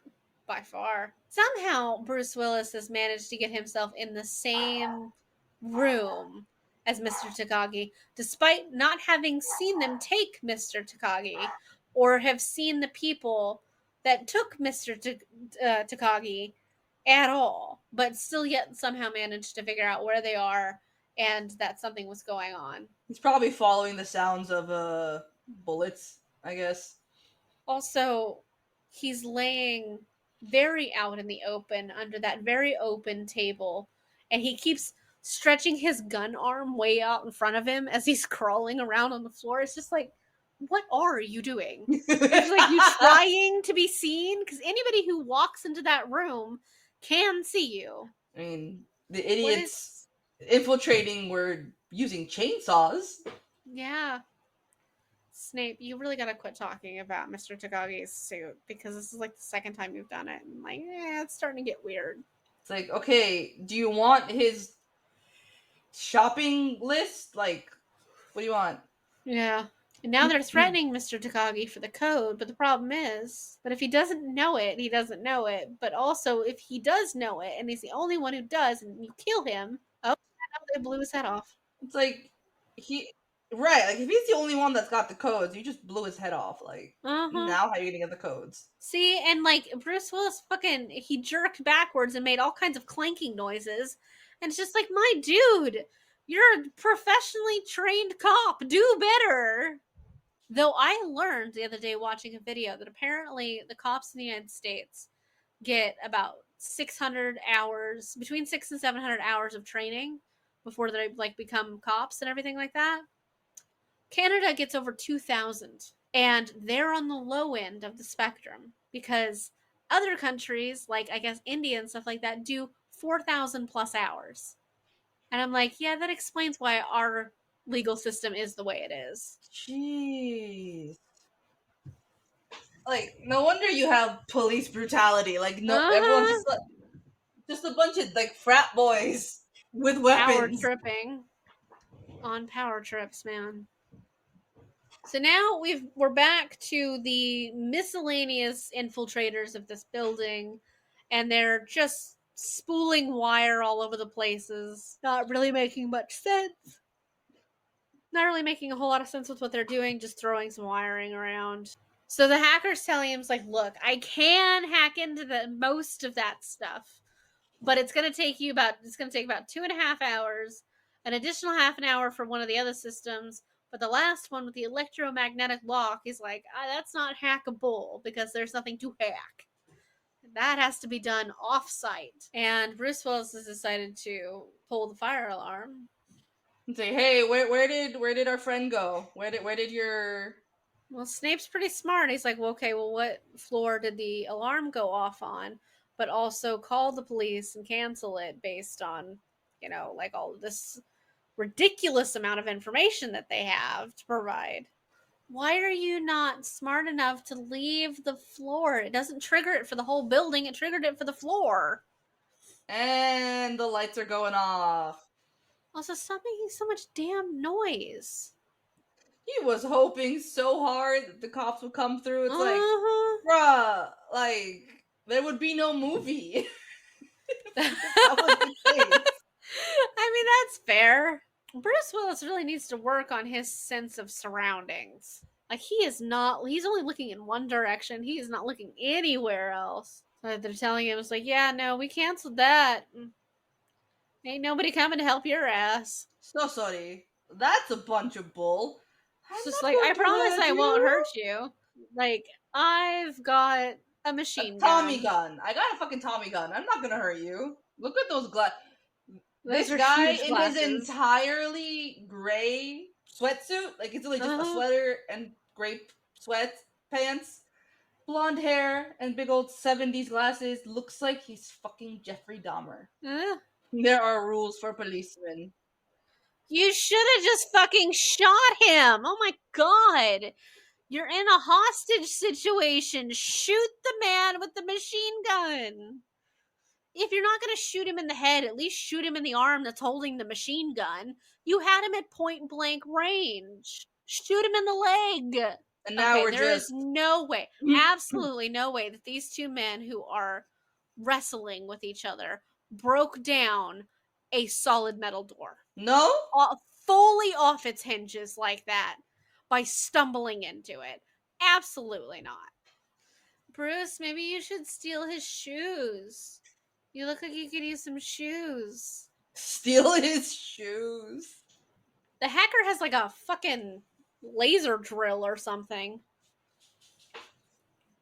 By far. Somehow, Bruce Willis has managed to get himself in the same room as Mr. Takagi, despite not having seen them take Mr. Takagi or have seen the people that took Mr. Takagi at all, but still yet somehow managed to figure out where they are and that something was going on. He's probably following the sounds of bullets, I guess. Also, he's laying very out in the open under that very open table, and he keeps stretching his gun arm way out in front of him as he's crawling around on the floor. It's just like, what are you doing? It's like you trying to be seen, because anybody who walks into that room can see you. I mean, the idiots infiltrating were using chainsaws. Yeah. Snape, you really gotta quit talking about Mr. Takagi's suit, because this is like the second time you've done it, and like, it's starting to get weird. It's like, okay, do you want his shopping list? Like, what do you want? Yeah. And now they're threatening Mr. Takagi for the code, but the problem is that if he doesn't know it, he doesn't know it. But also, if he does know it, and he's the only one who does, and you kill him, oh, they blew his head off. It's like, like, if he's the only one that's got the codes, you just blew his head off. Like, now how are you gonna get the codes? See, and like, Bruce Willis he jerked backwards and made all kinds of clanking noises. And it's just like, my dude, you're a professionally trained cop. Do better. Though I learned the other day watching a video that apparently the cops in the United States get about 600 hours, between 600 and 700 hours of training before they like become cops and everything like that. Canada gets over 2,000, and they're on the low end of the spectrum because other countries, like I guess India and stuff like that, do 4,000 plus hours. And I'm like, yeah, that explains why our legal system is the way it is. Jeez. Like, no wonder you have police brutality. Like, no, everyone's just a bunch of like frat boys with weapons. Power tripping on power trips, man. So now we're back to the miscellaneous infiltrators of this building, and they're just spooling wire all over the places, not really making much sense. Not really making a whole lot of sense with what they're doing, just throwing some wiring around. So the hacker's telling him, like, look, I can hack into the most of that stuff, but it's going to take about 2.5 hours, an additional half an hour for one of the other systems. But the last one with the electromagnetic lock, he's like, that's not hackable because there's nothing to hack. That has to be done off-site. And Bruce Willis has decided to pull the fire alarm. And say, hey, where did our friend go? Where did your... Well, Snape's pretty smart. He's like, well, okay, well, what floor did the alarm go off on? But also call the police and cancel it based on, like all of this ridiculous amount of information that they have to provide. Why are you not smart enough to leave the floor? It doesn't trigger it for the whole building. It triggered it for the floor. And the lights are going off. Also, stop making so much damn noise. He was hoping so hard that the cops would come through. It's like, bruh, like, there would be no movie. That would be case. I mean, that's fair. Bruce Willis really needs to work on his sense of surroundings. Like, he's only looking in one direction. He is not looking anywhere else. So they're telling him, it's like, yeah, no, we canceled that. Ain't nobody coming to help your ass. So sorry. That's a bunch of bull. It's just like, I promise I won't hurt you. Like, I've got a machine gun. Tommy gun. I got a fucking Tommy gun. I'm not gonna hurt you. Look at those glasses. This guy in his entirely gray sweatsuit, like it's like just a sweater and gray sweatpants, blonde hair, and big old 70s glasses, looks like he's fucking Jeffrey Dahmer. There are rules for policemen. You should have just fucking shot him. Oh my god. You're in a hostage situation. Shoot the man with the machine gun. If you're not going to shoot him in the head, at least shoot him in the arm that's holding the machine gun. You had him at point blank range. Shoot him in the leg. And now Okay, we're there is just no way, absolutely no way that these two men who are wrestling with each other broke down a solid metal door. no. Fully off its hinges like that by stumbling into it. Absolutely not. Bruce, maybe you should steal his shoes. You look like you could use some shoes. Steal his shoes. The hacker has like a fucking laser drill or something.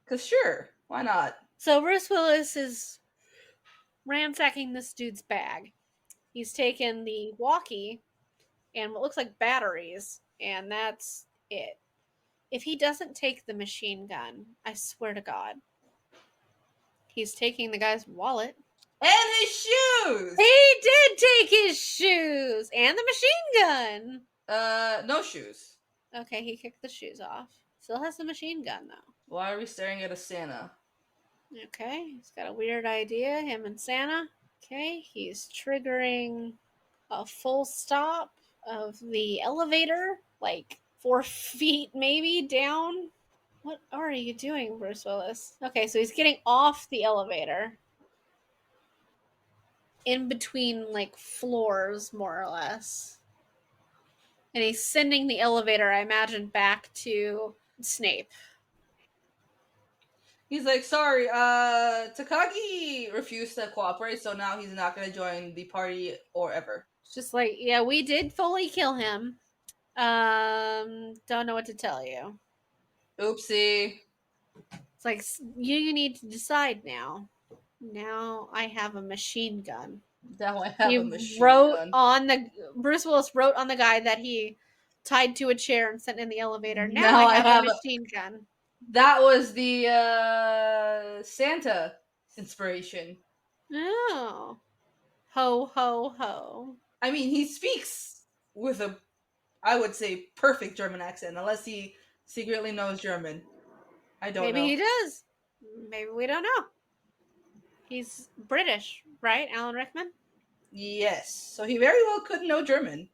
Cause sure, why not? So Bruce Willis is ransacking this dude's bag. He's taken the walkie and what looks like batteries, and that's it. If he doesn't take the machine gun, I swear to God, he's taking the guy's wallet. And his shoes! He did take his shoes and the machine gun. No shoes. Okay, he kicked the shoes off. Still has the machine gun, though. Why are we staring at a Santa? Okay, he's got a weird idea, him and Santa. Okay, he's triggering a full stop of the elevator, like 4 feet maybe down. What are you doing, Bruce Willis? Okay, so he's getting off the elevator. In between, like, floors, more or less. And he's sending the elevator, I imagine, back to Snape. He's like, sorry, Takagi refused to cooperate, so now he's not gonna join the party or ever. It's just like, yeah, we did fully kill him. Don't know what to tell you. Oopsie. It's like, you need to decide now. Now I have a machine gun. Now I have He a machine wrote gun. on the Bruce Willis wrote on the guy that he tied to a chair and sent in the elevator. Now I have a machine gun. That was the Santa inspiration. Oh. Ho, ho, ho. I mean, he speaks with a, I would say, perfect German accent, unless he secretly knows German. I don't know. Maybe he does. Maybe we don't know. He's British, right, Alan Rickman? Yes. So he very well could know German.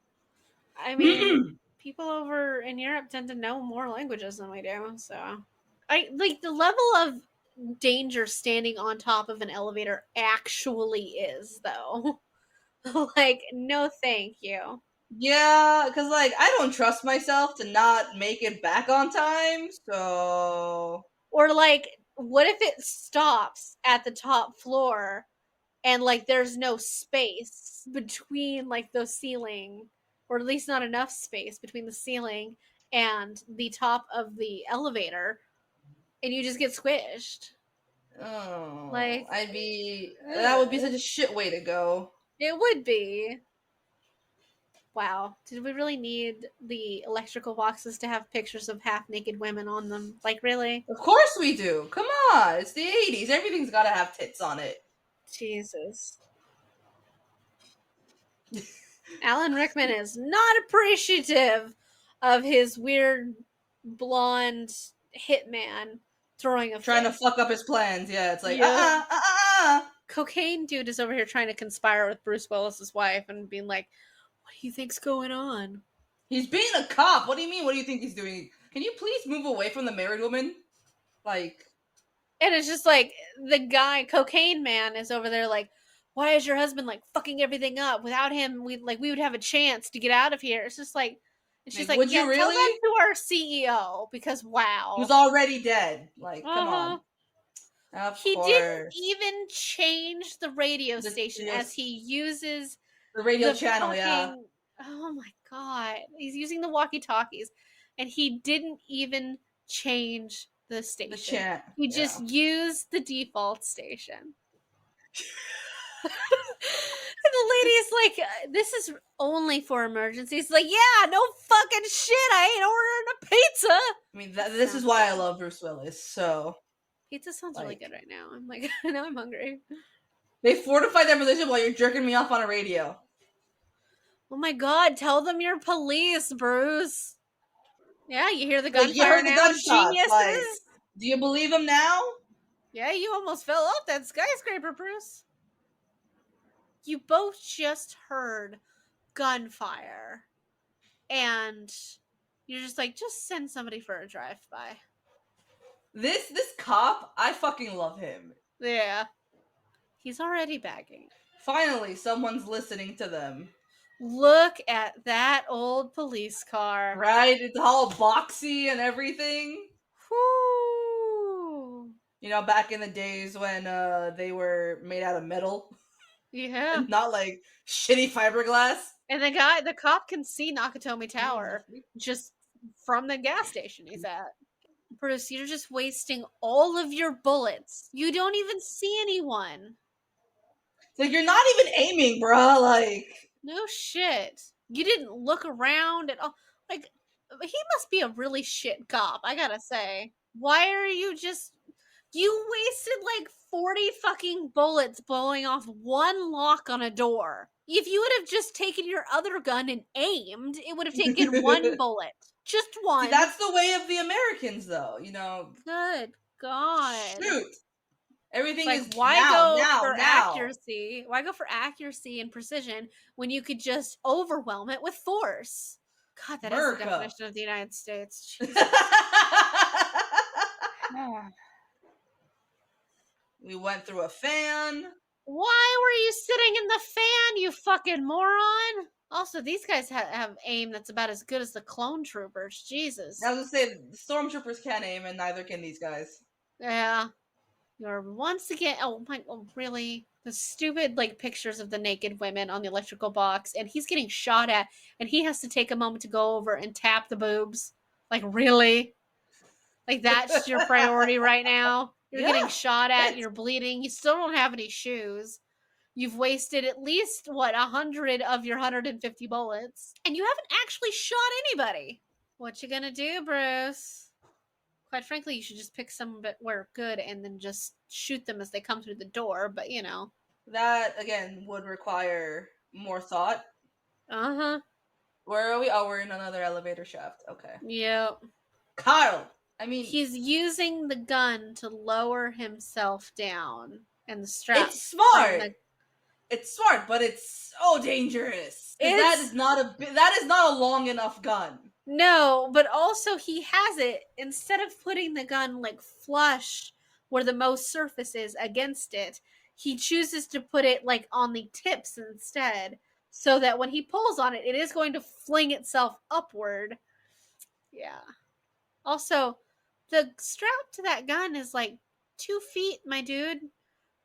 I mean, people over in Europe tend to know more languages than we do, so I like the level of danger standing on top of an elevator actually is, though. Like, no thank you. Yeah, because, like, I don't trust myself to not make it back on time, so... Or, like, what if it stops at the top floor and, like, there's no space between, like, the ceiling, or at least not enough space between the ceiling and the top of the elevator, and you just get squished. Oh, Like, that would be such a shit way to go. It would be. Wow. Did we really need the electrical boxes to have pictures of half-naked women on them? Like, really? Of course we do. Come on, it's the 80s. Everything's gotta have tits on it. Jesus. Alan Rickman is not appreciative of his weird blonde hitman throwing a Trying fist. to fuck up his plans. Yeah, it's like, Cocaine dude is over here trying to conspire with Bruce Willis's wife and being like, what do you think's going on? He's being a cop. What do you mean? What do you think he's doing? Can you please move away from the married woman? Like... And it's just like, the guy, Cocaine Man, is over there like, why is your husband, like, fucking everything up? Without him, we would have a chance to get out of here. It's just like, and she's like, would you really? Tell that to our CEO, because wow. He was already dead. Like, come on. Of he course. didn't even change the radio station as he uses the radio channel, fucking, yeah. Oh my god. He's using the walkie-talkies, and he didn't even change the station. He just used the default station. And the lady's like, this is only for emergencies. Like, yeah, no fucking shit. I ain't ordering a pizza. I mean, this is why I love Bruce Willis, so. Pizza sounds really good right now. I'm like, now I'm hungry. They fortified their position while you're jerking me off on a radio. Oh my god, tell them you're police, Bruce. Yeah, you hear the gunfire now, geniuses. Like, do you believe him now? Yeah, you almost fell off that skyscraper, Bruce. You both just heard gunfire. And You're just like, just send somebody for a drive-by. This cop, I fucking love him. Yeah. He's already bagging. Finally, someone's listening to them. Look at that old police car. Right? It's all boxy and everything. Whoo! You know, back in the days when they were made out of metal. Yeah. And not like shitty fiberglass. And the cop can see Nakatomi Tower just from the gas station he's at. Bruce, you're just wasting all of your bullets. You don't even see anyone. It's like, you're not even aiming, bruh. Like, no shit. You didn't look around at all. Like, he must be a really shit cop, I gotta say. Why are you just... You wasted like 40 fucking bullets blowing off one lock on a door. If you would have just taken your other gun and aimed, it would have taken one bullet. Just one. See, that's the way of the Americans, though. You know. Good God. Shoot. Everything like, is why now, go now, for now. accuracy? Why go for accuracy and precision when you could just overwhelm it with force? God, that is the definition of the United States. We went through a fan. Why were you sitting in the fan, you fucking moron? Also, these guys have aim that's about as good as the clone troopers. Jesus. I was gonna say, the stormtroopers can't aim, and neither can these guys. Yeah. You're once again... Oh my... Oh, really? The stupid, like, pictures of the naked women on the electrical box, and he's getting shot at, and he has to take a moment to go over and tap the boobs. Like, really? Like, that's your priority right now? You're getting shot at, you're bleeding, you still don't have any shoes. You've wasted at least, 100 of your 150 bullets. And you haven't actually shot anybody. What you gonna do, Bruce? Quite frankly, you should just pick some where good and then just shoot them as they come through the door, but you know. That, again, would require more thought. Uh-huh. Where are we? Oh, we're in another elevator shaft. Okay. Yep. Kyle! I mean... He's using the gun to lower himself down. And the strap... It's smart! It's smart, but it's so dangerous. That is not a long enough gun. No, but also he has it, instead of putting the gun like flush where the most surface is against it, he chooses to put it like on the tips instead, so that when he pulls on it, it is going to fling itself upward. Yeah. Also, the strap to that gun is like 2 feet, my dude.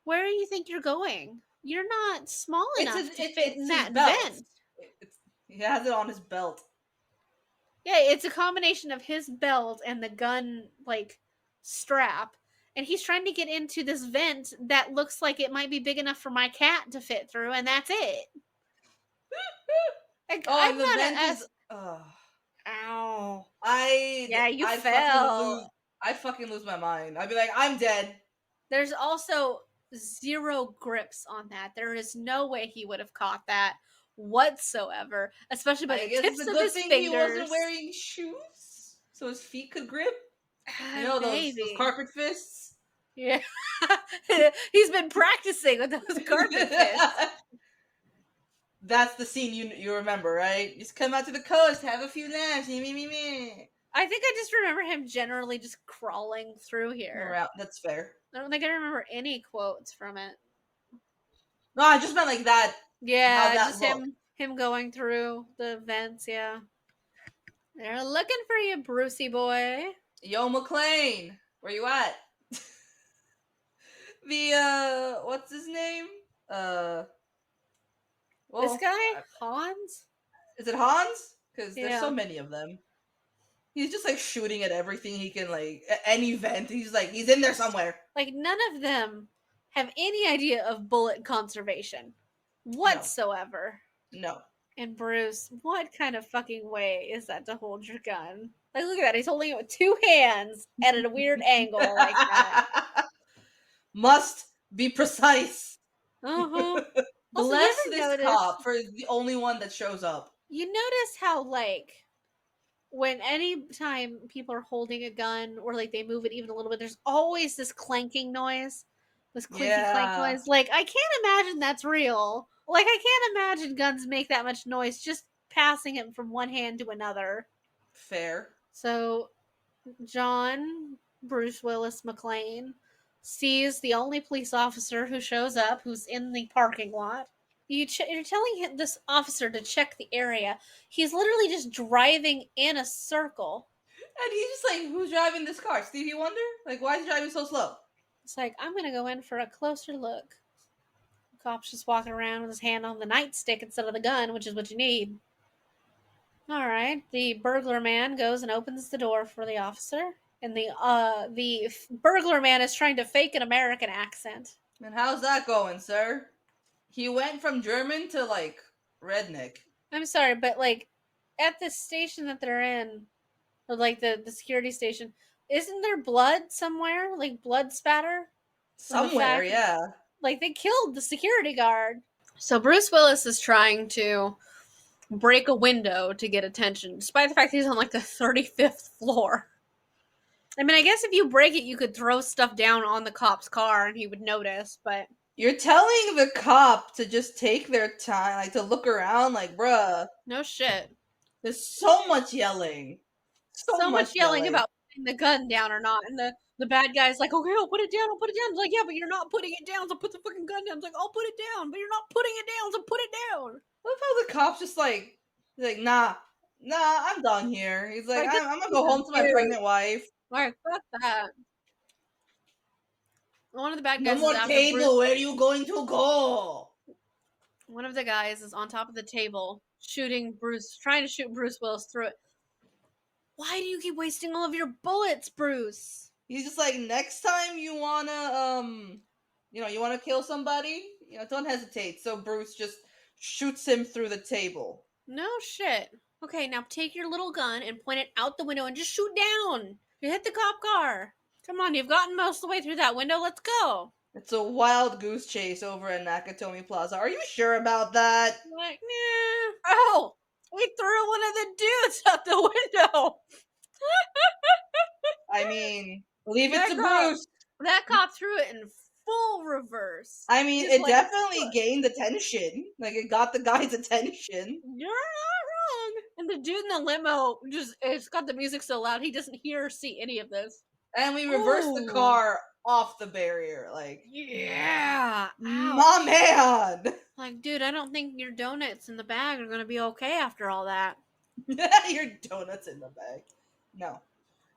Where do you think you're going? You're not small enough to fit in that vent. He has it on his belt. Yeah, it's a combination of his belt and the gun, like, strap. And he's trying to get into this vent that looks like it might be big enough for my cat to fit through, and that's it. Like, the vent is... Ow. You fell. I'd fucking lose my mind. I'd be like, I'm dead. There's also 0 grips on that. There is no way he would have caught that whatsoever, especially by the tips of his fingers. He wasn't wearing shoes, so his feet could grip. You know, those carpet fists. Yeah. He's been practicing with those carpet fists. That's the scene you remember, right? Just come out to the coast, have a few laughs, me. I think I just remember him generally just crawling through here. That's fair. I don't think I remember any quotes from it. No, I just meant like that. Yeah, just him going through the vents, yeah. They're looking for you, Brucey boy. Yo, McClane, where you at? What's his name? This guy? Hans? Is it Hans? Because there's so many of them. He's just like shooting at everything he can, like, at any vent. He's in there somewhere. Like, none of them have any idea of bullet conservation whatsoever. No. And Bruce, what kind of fucking way is that to hold your gun? Like, look at that. He's holding it with 2 hands at a weird angle like that. Must be precise. Uh-huh. Bless this cop for the only one that shows up. You notice how, like, when any time people are holding a gun or, like, they move it even a little bit, there's always this clanking noise. This clinky clank noise. Like, I can't imagine that's real. Like, I can't imagine guns make that much noise just passing it from one hand to another. Fair. So John Bruce Willis McClane sees the only police officer who shows up, who's in the parking lot. You're telling this officer to check the area. He's literally just driving in a circle. And he's just like, who's driving this car? Stevie Wonder? Like, why is he driving so slow? It's like, I'm gonna go in for a closer look. The cop's just walking around with his hand on the nightstick instead of the gun, which is what you need. Alright, the burglar man goes and opens the door for the officer. And the burglar man is trying to fake an American accent. And how's that going, sir? He went from German to, like, redneck. I'm sorry, but, like, at the station that they're in, or, like, the security station, isn't there blood somewhere? Like, blood spatter? Somewhere, yeah. Like, they killed the security guard. So Bruce Willis is trying to break a window to get attention, despite the fact that he's on, like, the 35th floor. I mean, I guess if you break it, you could throw stuff down on the cop's car and he would notice, but... You're telling the cop to just take their time, like, to look around, like, bruh. No shit. There's so much yelling. So much yelling about putting the gun down or not, and the bad guy's like, okay, I'll put it down. It's like, yeah, but you're not putting it down, so put the fucking gun down. It's like, I'll put it down, but you're not putting it down, so put it down. I love how the cop's just like, nah, I'm done here. He's like, I'm gonna go home to my pregnant wife. Alright, fuck that. One of the bad guys no more table, where are you going to go? One of the guys is on top of the table, trying to shoot Bruce Willis through it. Why do you keep wasting all of your bullets, Bruce? He's just like, next time you wanna, you wanna kill somebody, don't hesitate. So Bruce just shoots him through the table. No shit. Okay, now take your little gun and point it out the window and just shoot down. You hit the cop car. Come on, you've gotten most of the way through that window. Let's go. It's a wild goose chase over at Nakatomi Plaza. Are you sure about that? Like, nah. Oh, we threw one of the dudes out the window. I mean, leave it to Bruce. That cop threw it in full reverse. I mean, it definitely gained attention. Like, it got the guy's attention. You're not wrong. And the dude in the limo it's got the music so loud he doesn't hear or see any of this. And we reversed the car off the barrier. Like, yeah. My man. Like, dude, I don't think your donuts in the bag are going to be okay after all that. Your donuts in the bag. No.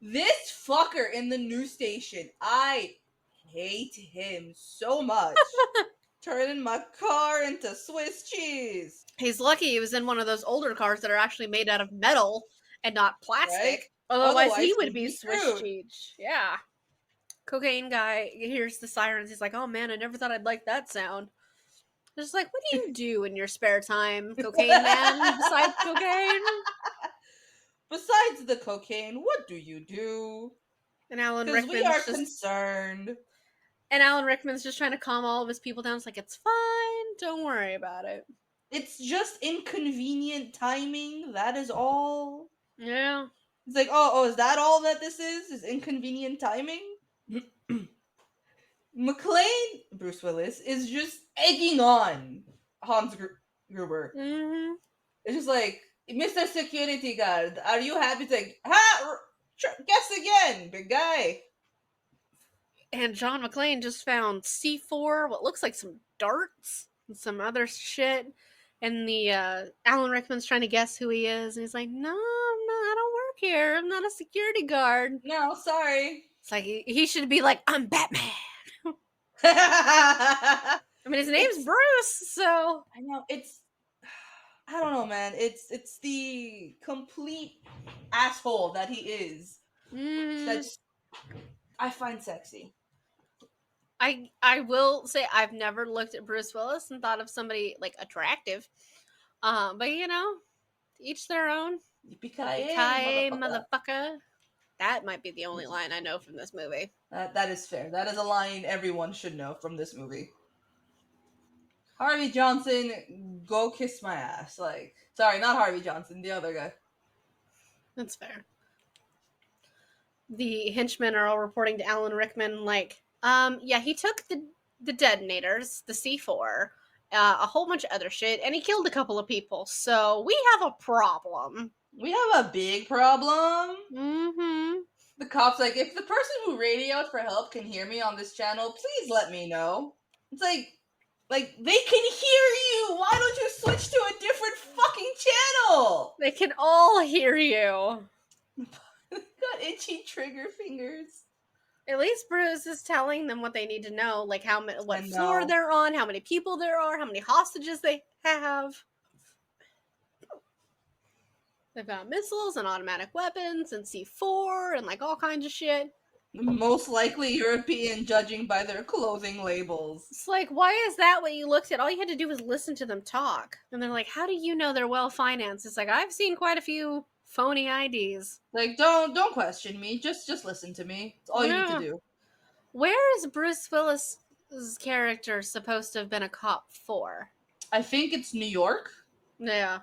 This fucker in the news station, I hate him so much. Turning my car into Swiss cheese. He's lucky he was in one of those older cars that are actually made out of metal and not plastic. Right? Otherwise, he would be Swiss cheese. Yeah. Cocaine guy hears the sirens. He's like, oh man, I never thought I'd like that sound. Just like, what do you do in your spare time, cocaine man, besides cocaine? Besides the cocaine, what do you do? And Alan Rickman's we are concerned. And Alan Rickman's just trying to calm all of his people down. It's like, it's fine. Don't worry about it. It's just inconvenient timing. That is all. Yeah. It's like, oh, is that all that this is? Is inconvenient timing? McClane, Bruce Willis, is just egging on Hans Gruber. Mm-hmm. It's just like, Mr. Security Guard, are you happy? It's like, guess again, big guy. And John McClane just found C4, what looks like some darts and some other shit. And the Alan Rickman's trying to guess who he is. And he's like, no, I don't work here. I'm not a security guard. No, sorry. It's like, he should be like, I'm Batman. I mean, his name's Bruce, so. I know, I don't know, man. It's the complete asshole that he is. That's I find sexy. I will say I've never looked at Bruce Willis and thought of somebody like attractive. But each their own. Yippee-ki-yay, motherfucker. That might be the only line I know from this movie. That is fair. That is a line everyone should know from this movie. Harvey Johnson, go kiss my ass. Like, sorry, not Harvey Johnson, the other guy. That's fair. The henchmen are all reporting to Alan Rickman, like, yeah, he took the detonators, the C4, a whole bunch of other shit, and he killed a couple of people, so we have a problem. We have a big problem. Mm-hmm. The cop's like, if the person who radioed for help can hear me on this channel, please let me know. It's like they can hear you. Why don't you switch to a different fucking channel? They can all hear you. Got itchy trigger fingers. At least Bruce is telling them what they need to know, like what floor know. they're on, how many people there are, how many hostages they have. They've got missiles and automatic weapons and C4 and like all kinds of shit. Most likely European, judging by their clothing labels. It's like, why is that what you looked at? All you had to do was listen to them talk. And they're like, how do you know they're well financed? It's like, I've seen quite a few phony IDs. Like, don't question me. Just listen to me. It's all you need to do. Where is Bruce Willis's character supposed to have been a cop for? I think it's New York. Yeah.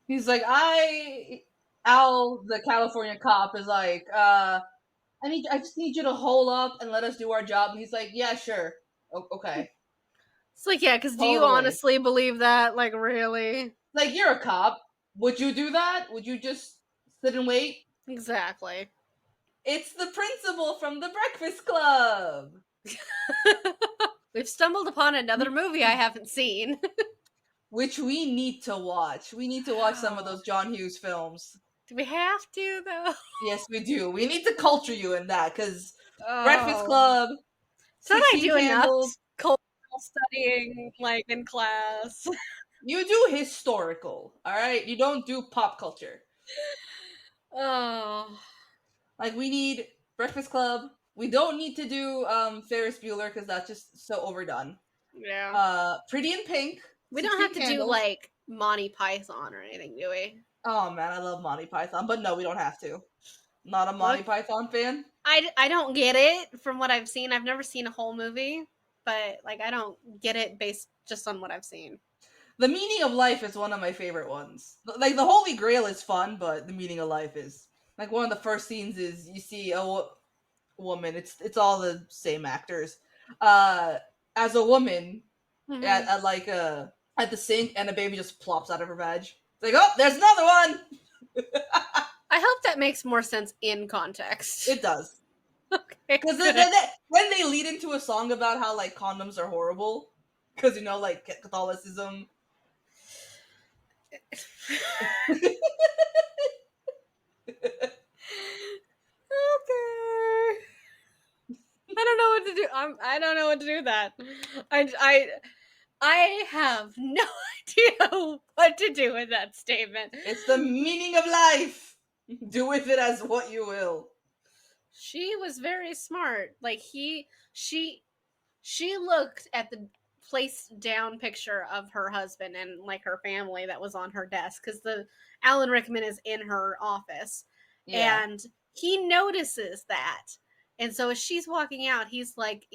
He's like, Al, the California cop, is like, I just need you to hold up and let us do our job. And he's like, yeah, sure. Okay. It's like, yeah, because do you honestly believe that? Like, really? Like, you're a cop. Would you do that? Would you just sit and wait? Exactly. It's the principal from The Breakfast Club. We've stumbled upon another movie I haven't seen. Which we need to watch. We need to watch some of those John Hughes films. Do we have to, though? Yes, we do. We need to culture you in that, because Breakfast Club, so I do enough cultural studying, like, in class. You do historical, alright? You don't do pop culture. Oh. Like, we need Breakfast Club. We don't need to do Ferris Bueller, because that's just so overdone. Yeah. Pretty in Pink. We don't have to do, like, Monty Python or anything, do we? Oh, man, I love Monty Python. But no, we don't have to. Not a Monty Python fan? I don't get it from what I've seen. I've never seen a whole movie. But, like, I don't get it based just on what I've seen. The Meaning of Life is one of my favorite ones. Like, the Holy Grail is fun, but The Meaning of Life is... Like, one of the first scenes is you see a woman. It's all the same actors. As a woman, at the sink, and a baby just plops out of her vag. It's like, oh, there's another one! I hope that makes more sense in context. It does. Okay. Because when they lead into a song about how, like, condoms are horrible, because, you know, like, Catholicism. Okay. I don't know what to do. I don't know what to do with that. I have no idea what to do with that statement. It's the meaning of life. Do with it as what you will. She was very smart. Like, she looked at the place down picture of her husband and, like, her family that was on her desk, because the Alan Rickman is in her office. Yeah. And he notices that. And so as she's walking out, he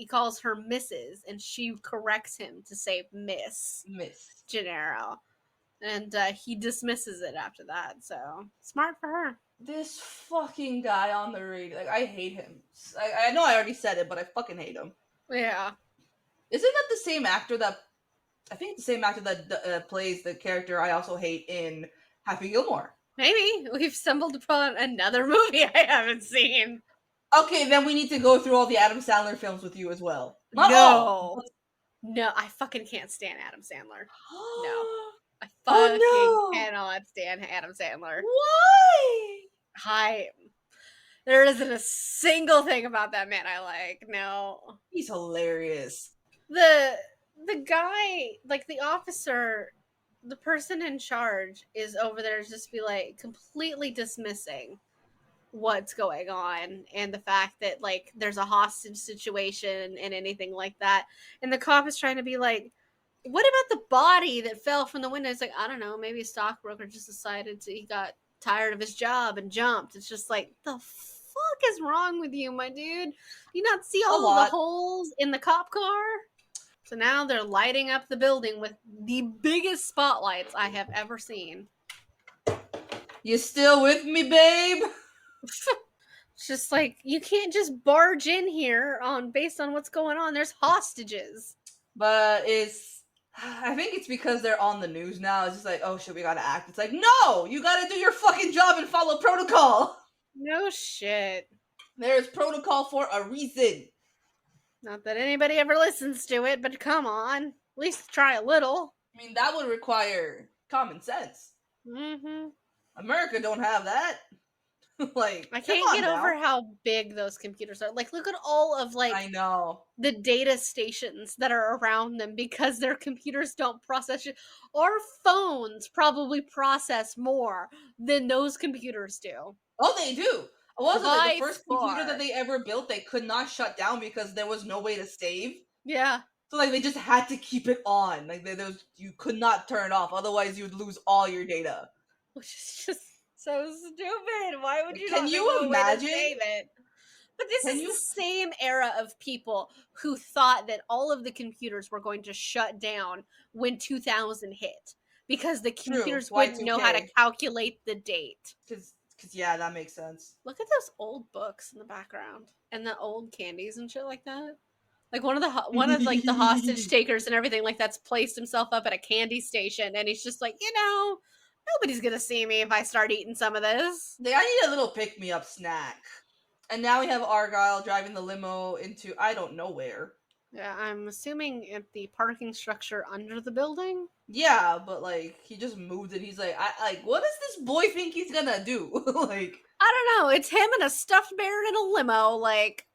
calls her Mrs. and she corrects him to say Miss Gennaro. And he dismisses it after that. So smart for her. This fucking guy on the radio, like, I hate him. I know I already said it, but I fucking hate him. Yeah. Isn't that the same actor that... I think it's the same actor that plays the character I also hate in Happy Gilmore. Maybe. We've stumbled upon another movie I haven't seen. Okay, then we need to go through all the Adam Sandler films with you as well. Not all. No, I fucking can't stand Adam Sandler. No. I fucking cannot stand Adam Sandler. Why? There isn't a single thing about that man I like. No. He's hilarious. The guy, like, the officer, the person in charge is over there just be like completely dismissing what's going on and the fact that, like, there's a hostage situation and anything like that. And the cop is trying to be like, what about the body that fell from the window? It's like, I don't know, maybe a stockbroker just decided he got tired of his job and jumped. It's just like, the fuck is wrong with you, my dude? Do you not see all of the holes in the cop car? So now they're lighting up the building with the biggest spotlights I have ever seen. You still with me, babe? It's just like, you can't just barge in here based on what's going on. There's hostages. But it's I think it's because they're on the news now. It's just like, oh shit, we gotta act. It's like, no, you gotta do your fucking job and follow protocol. No shit. There's protocol for a reason. Not that anybody ever listens to it, but come on. At least try a little. I mean, that would require common sense. Mm-hmm. America don't have that. Like, I can't get over how big those computers are. Like, look at all of I know the data stations that are around them because their computers don't process it. Our phones probably process more than those computers do. Oh, they do. Wasn't it the first computer that Far. they ever built? They could not shut down because there was no way to save. Yeah. So like they just had to keep it on. Like you could not turn it off, otherwise you would lose all your data. Which is just so stupid. Why would you Can not you think of a way to imagine? save it? But this Can is you- the same era of people who thought that all of the computers were going to shut down when 2000 hit because the computers wouldn't know how to Y2K. calculate the date. Because yeah, that makes sense. Look at those old books in the background and the old candies and shit like that. Like one of like the hostage takers and everything like that's placed himself up at a candy station and he's just like, nobody's gonna see me if I start eating some of this. I need a little pick me up snack. And now we have Argyle driving the limo into I don't know where. Yeah, I'm assuming at the parking structure under the building. Yeah, but like he just moved it. He's like, what does this boy think he's gonna do? Like, I don't know. It's him and a stuffed bear in a limo. Like,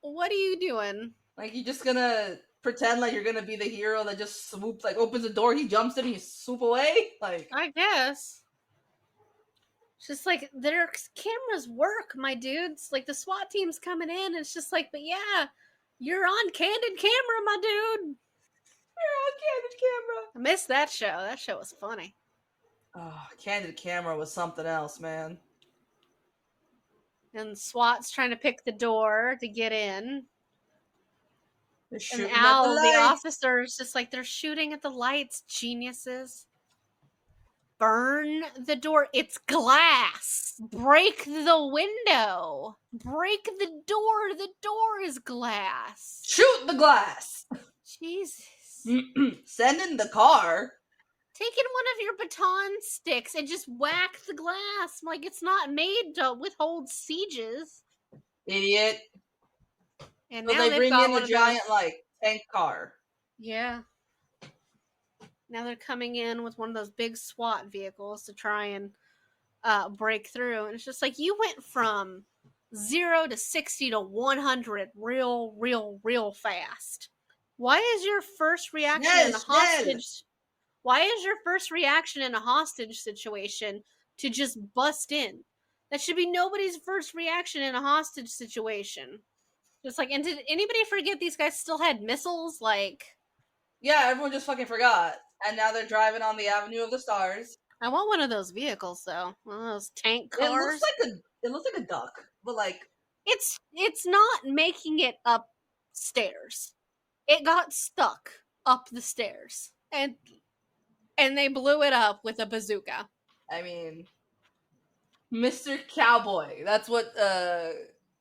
what are you doing? like you just gonna pretend like you're gonna be the hero that just swoops, like opens the door, he jumps in, he swoop away. Like, I guess. It's just like their cameras work, my dudes. Like the SWAT team's coming in. And it's just like, but yeah, you're on candid camera, my dude. you're on candid camera. I missed that show. That show was funny. Oh, candid camera was something else, man. And SWAT's trying to pick the door to get in. They're And shooting Al, at the the lights. officer's just like, they're shooting at the lights, geniuses. Burn the door. It's glass. Break the window. Break the door. The door is glass. Shoot the glass. Jesus. Send in the car. Taking one of your baton sticks and just whack the glass. Like it's not made to withhold sieges. Idiot. And So now they bring got in one a of giant, those... like, tank car. Yeah. Now they're coming in with one of those big SWAT vehicles to try and break through. And it's just like, you went from 0 to 60 to 100 real fast. Why is your first reaction in a hostage... Why is your first reaction in a hostage situation to just bust in? That should be nobody's first reaction in a hostage situation. Just like, and did anybody forget these guys still had missiles? Like, yeah, everyone just fucking forgot. And now they're driving on the Avenue of the Stars. I want one of those vehicles though. One of those tank cars. It looks like a duck, but like it's not making it upstairs. It got stuck up the stairs, and they blew it up with a bazooka. I mean, Mr. Cowboy. That's what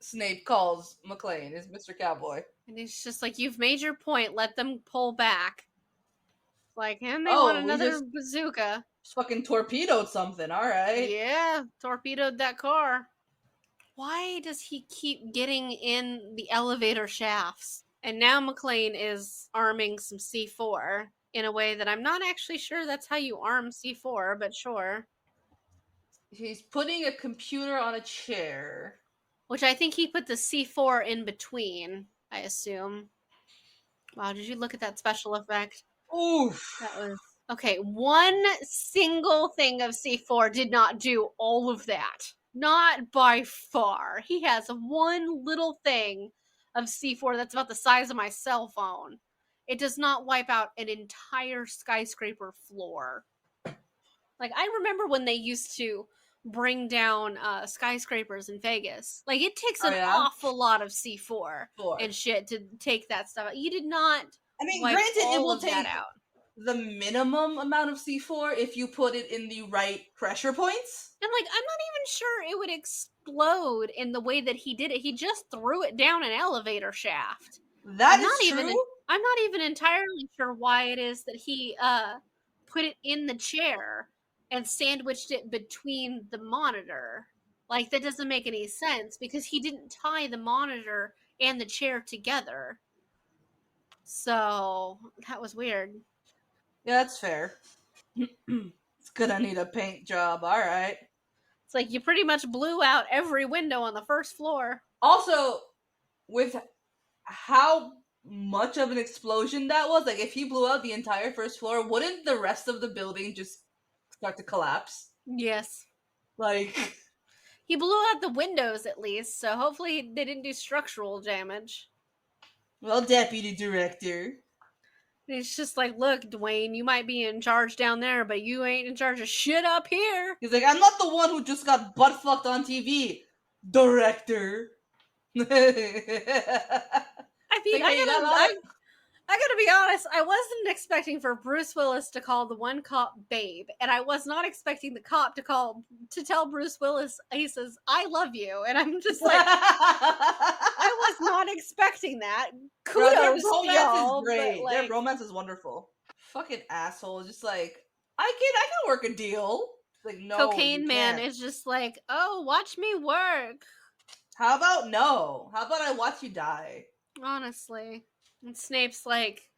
Snape calls McClane, is Mr. Cowboy. And it's just like, you've made your point. Let them pull back. Like, and they want another bazooka. Just fucking torpedoed something. All right. Yeah, torpedoed that car. Why does he keep getting in the elevator shafts? And now McClane is arming some C4 in a way that I'm not actually sure that's how you arm C4, but sure. He's putting a computer on a chair. Which I think he put the C4 in between, I assume. Wow, did you look at that special effect? Oof. That was... Okay, one single thing of C4 did not do all of that. Not by far. He has one little thing of C4 that's about the size of my cell phone. It does not wipe out an entire skyscraper floor. Like, I remember when they used to bring down skyscrapers in Vegas. Like, it takes an awful lot of C4 and shit to take that stuff out. You did not... I mean, wipe granted, it will take out. The minimum amount of C4 if you put it in the right pressure points. And, like, I'm not even sure it would explode in the way that he did it. He just threw it down an elevator shaft. That is true. I'm not even entirely sure why it is that he put it in the chair and sandwiched it between the monitor. Like that doesn't make any sense because he didn't tie the monitor and the chair together. So that was weird. Yeah, that's fair. It's gonna need a paint job. All right. It's like you pretty much blew out every window on the first floor. Also, with how much of an explosion that was, like if he blew out the entire first floor, wouldn't the rest of the building just start to collapse? Yes. Like, He blew out the windows at least, so hopefully they didn't do structural damage. well, deputy director. It's just like, look, Dwayne, you might be in charge down there, but you ain't in charge of shit up here. He's like, I'm not the one who just got butt fucked on TV, director. I mean, I gotta be honest, I wasn't expecting for Bruce Willis to call the one cop babe, and I was not expecting the cop to tell Bruce Willis, he says, I love you, and I'm just like, I was not expecting that. Kudos Bro, their to romance y'all, is great. but, Their romance is wonderful. Fucking asshole. Just like, I can work a deal. Like, no, Cocaine Man can't. is just like, oh, watch me work. How about no? How about I watch you die? Honestly. And Snape's like,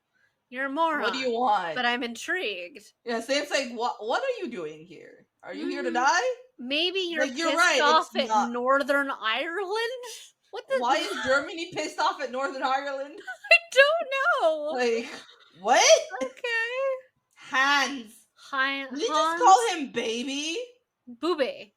you're a moron. What do you want? But I'm intrigued. Yeah, Snape's like, what are you doing here? Are you here to die? Maybe you're Like, you're pissed right, off it's at not- Northern Ireland? What the Why is Germany pissed off at Northern Ireland? I don't know. Like, what? Okay. Hans. Hans Did you just call him baby? Booby.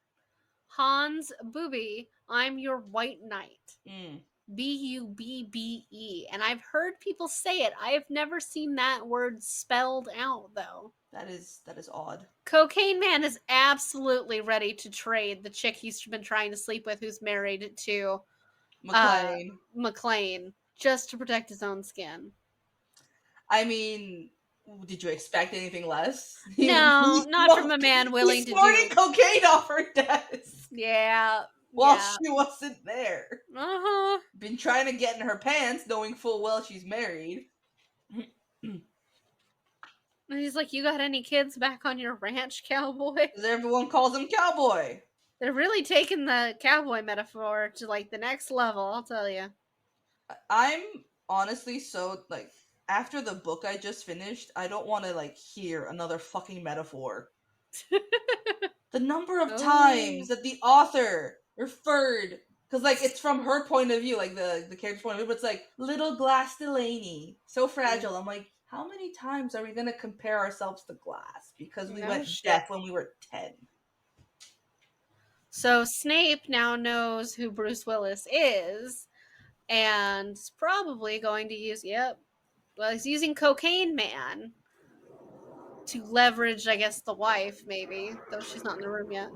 Hans Booby, I'm your white knight. Mm. Bubbe. And I've heard people say it. I have never seen that word spelled out, though. That is odd. Cocaine Man is absolutely ready to trade the chick he's been trying to sleep with who's married to McClane just to protect his own skin. I mean, did you expect anything less? No, not from a man willing to do cocaine off her desk. Yeah. While she wasn't there. Uh-huh. Been trying to get in her pants, knowing full well she's married. And he's like, you got any kids back on your ranch, cowboy? Because everyone calls him cowboy. They're really taking the cowboy metaphor to, like, the next level, I'll tell you. I'm honestly so, like, after the book I just finished, I don't want to, like, hear another fucking metaphor. The number of times that the author referred, because, like, it's from her point of view, like, the character's point of view, but it's like, little glass Delaney, so fragile. I'm like, how many times are we going to compare ourselves to glass? Because we went deaf when we were 10. So Snape now knows who Bruce Willis is, and is probably going to use, he's using Cocaine Man to leverage, I guess, the wife, maybe, though she's not in the room yet.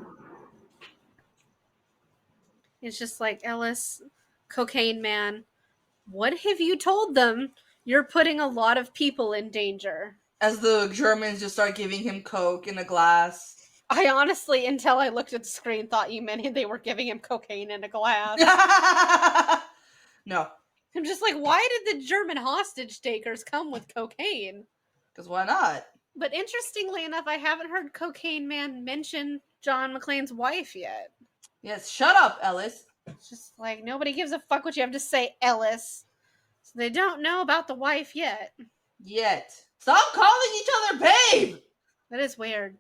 It's just like, Ellis, Cocaine Man, what have you told them? You're putting a lot of people in danger. As the Germans just start giving him coke in a glass. I honestly, until I looked at the screen, thought you meant they were giving him cocaine in a glass. No. I'm just like, why did the German hostage takers come with cocaine? Because why not? But interestingly enough, I haven't heard Cocaine Man mention John McClane's wife yet. Yes, shut up, Ellis. It's just like, nobody gives a fuck what you have to say, Ellis. So they don't know about the wife yet. Stop calling each other babe! That is weird.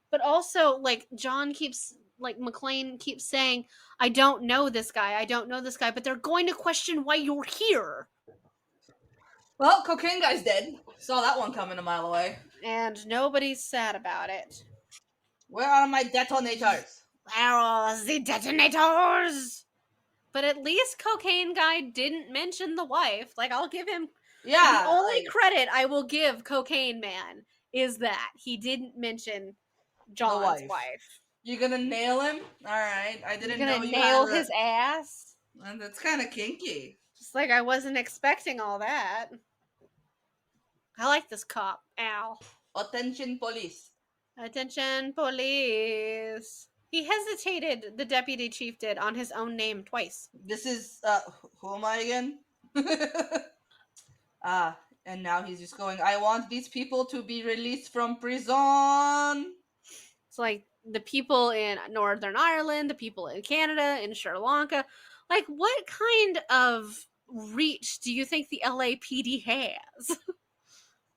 But also, like, McClane keeps saying, I don't know this guy, but they're going to question why you're here. Well, Cocaine Guy's dead. Saw that one coming a mile away. And nobody's sad about it. Where are my detonators? Where are the detonators? But at least Cocaine Guy didn't mention the wife. Like, I'll give him... Yeah. The only credit I will give Cocaine Man is that he didn't mention John's wife. You're gonna nail him? Alright. I didn't know you You're gonna nail his ass? And that's kind of kinky. Just like I wasn't expecting all that. I like this cop. Ow. Attention, police. Attention, police. He hesitated, the deputy chief did, on his own name twice. This is, who am I again? And now he's just going, I want these people to be released from prison. It's like the people in Northern Ireland, the people in Canada, in Sri Lanka. Like, what kind of reach do you think the LAPD has?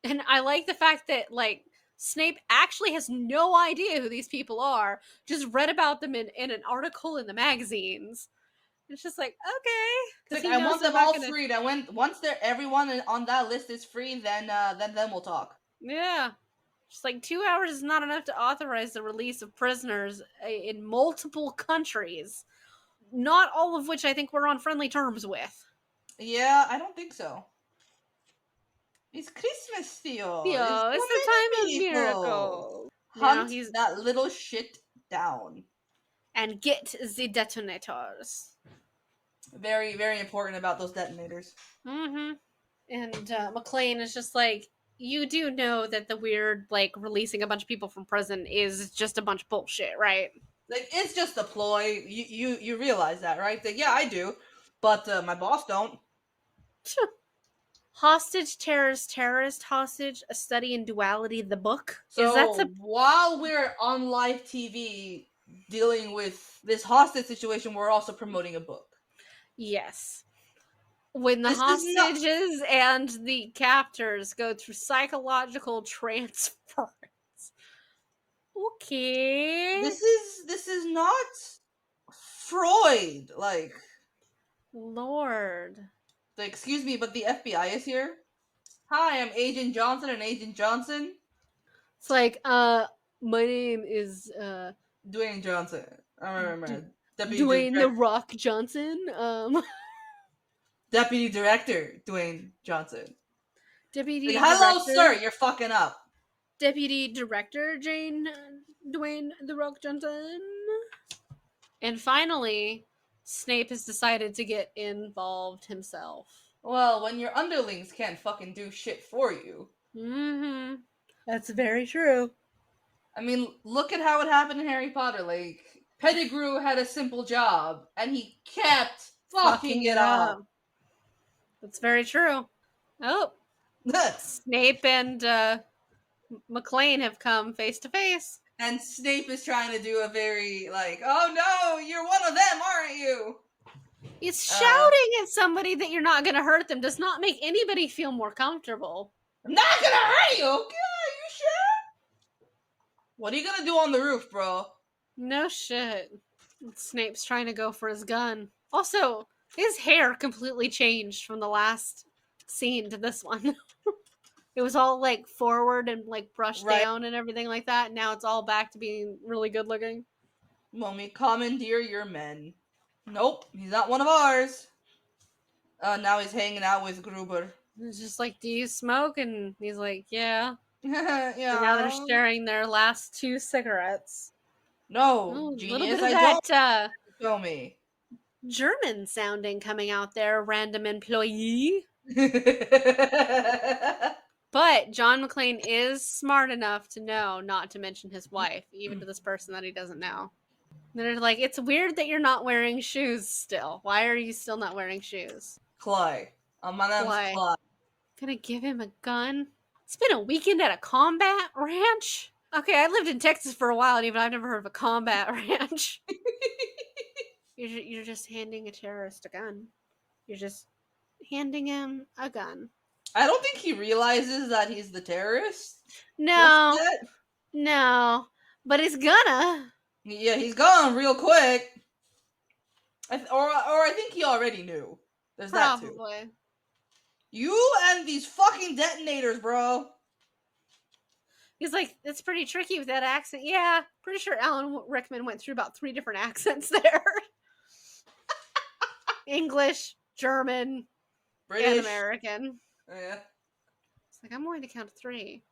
And I like the fact that, like, Snape actually has no idea who these people are, just read about them in an article in the magazines. It's just like, okay. Because I want them all freed. And once everyone on that list is free, then we'll talk. Yeah. Just like 2 hours is not enough to authorize the release of prisoners in multiple countries, not all of which I think we're on friendly terms with. Yeah, I don't think so. It's Christmas, Theo. Theo, it's the time of miracles. Hunt that little shit down. And get the detonators. Very, very important about those detonators. Mm-hmm. And McClane is just like, you do know that the weird, like, releasing a bunch of people from prison is just a bunch of bullshit, right? Like, it's just a ploy. You realize that, right? Like, yeah, I do. But my boss don't. Hostage, terrorist, hostage, a study in duality, the book. So while we're on live TV dealing with this hostage situation, we're also promoting a book. Yes. When the hostages and the captors go through psychological transference. Okay. This is not Freud, like. Lord. Excuse me, but the FBI is here. Hi, I'm Agent Johnson and Agent Johnson. It's like, my name is Dwayne Johnson. I remember. Dwayne the Rock Johnson. Deputy Director Dwayne Johnson. Deputy Director. Hello, sir. You're fucking up. Deputy Director Dwayne the Rock Johnson. And finally, Snape has decided to get involved himself. Well, when your underlings can't fucking do shit for you. Mm-hmm. That's very true. I mean, look at how it happened in Harry Potter. Like, Pettigrew had a simple job, and he kept fucking it up. That's very true. Oh. Snape and McClane have come face to face. And Snape is trying to do a very, like, oh no, you're one of them, aren't you? It's shouting at somebody that you're not going to hurt them does not make anybody feel more comfortable. I'm not going to hurt you, okay? You sure? What are you going to do on the roof, bro? No shit. Snape's trying to go for his gun. Also, his hair completely changed from the last scene to this one. It was all, like, forward and, like, brushed down and everything like that. Now it's all back to being really good looking. When we commandeer your men. Nope, he's not one of ours. Now he's hanging out with Gruber. It's just like, do you smoke? And he's like, yeah. Yeah. And now they're sharing their last 2 cigarettes. No, Ooh, genius, little bit of that, show me. German sounding coming out there, random employee. But John McClane is smart enough to know not to mention his wife, even to this person that he doesn't know. They're like, it's weird that you're not wearing shoes still. Why are you still not wearing shoes? Clay. My name's Clay. Gonna give him a gun? It's been a weekend at a combat ranch? Okay, I lived in Texas for a while, and even I've never heard of a combat ranch. You're just handing a terrorist a gun. You're just handing him a gun. I don't think he realizes that he's the terrorist. No. But he's gonna. Yeah, he's gone real quick. Or I think he already knew. There's Probably. That too. You and these fucking detonators, bro. He's like, it's pretty tricky with that accent. Yeah, pretty sure Alan Rickman went through about 3 different accents there. English, German, British, and American. Oh, yeah. It's like, I'm going to count to 3.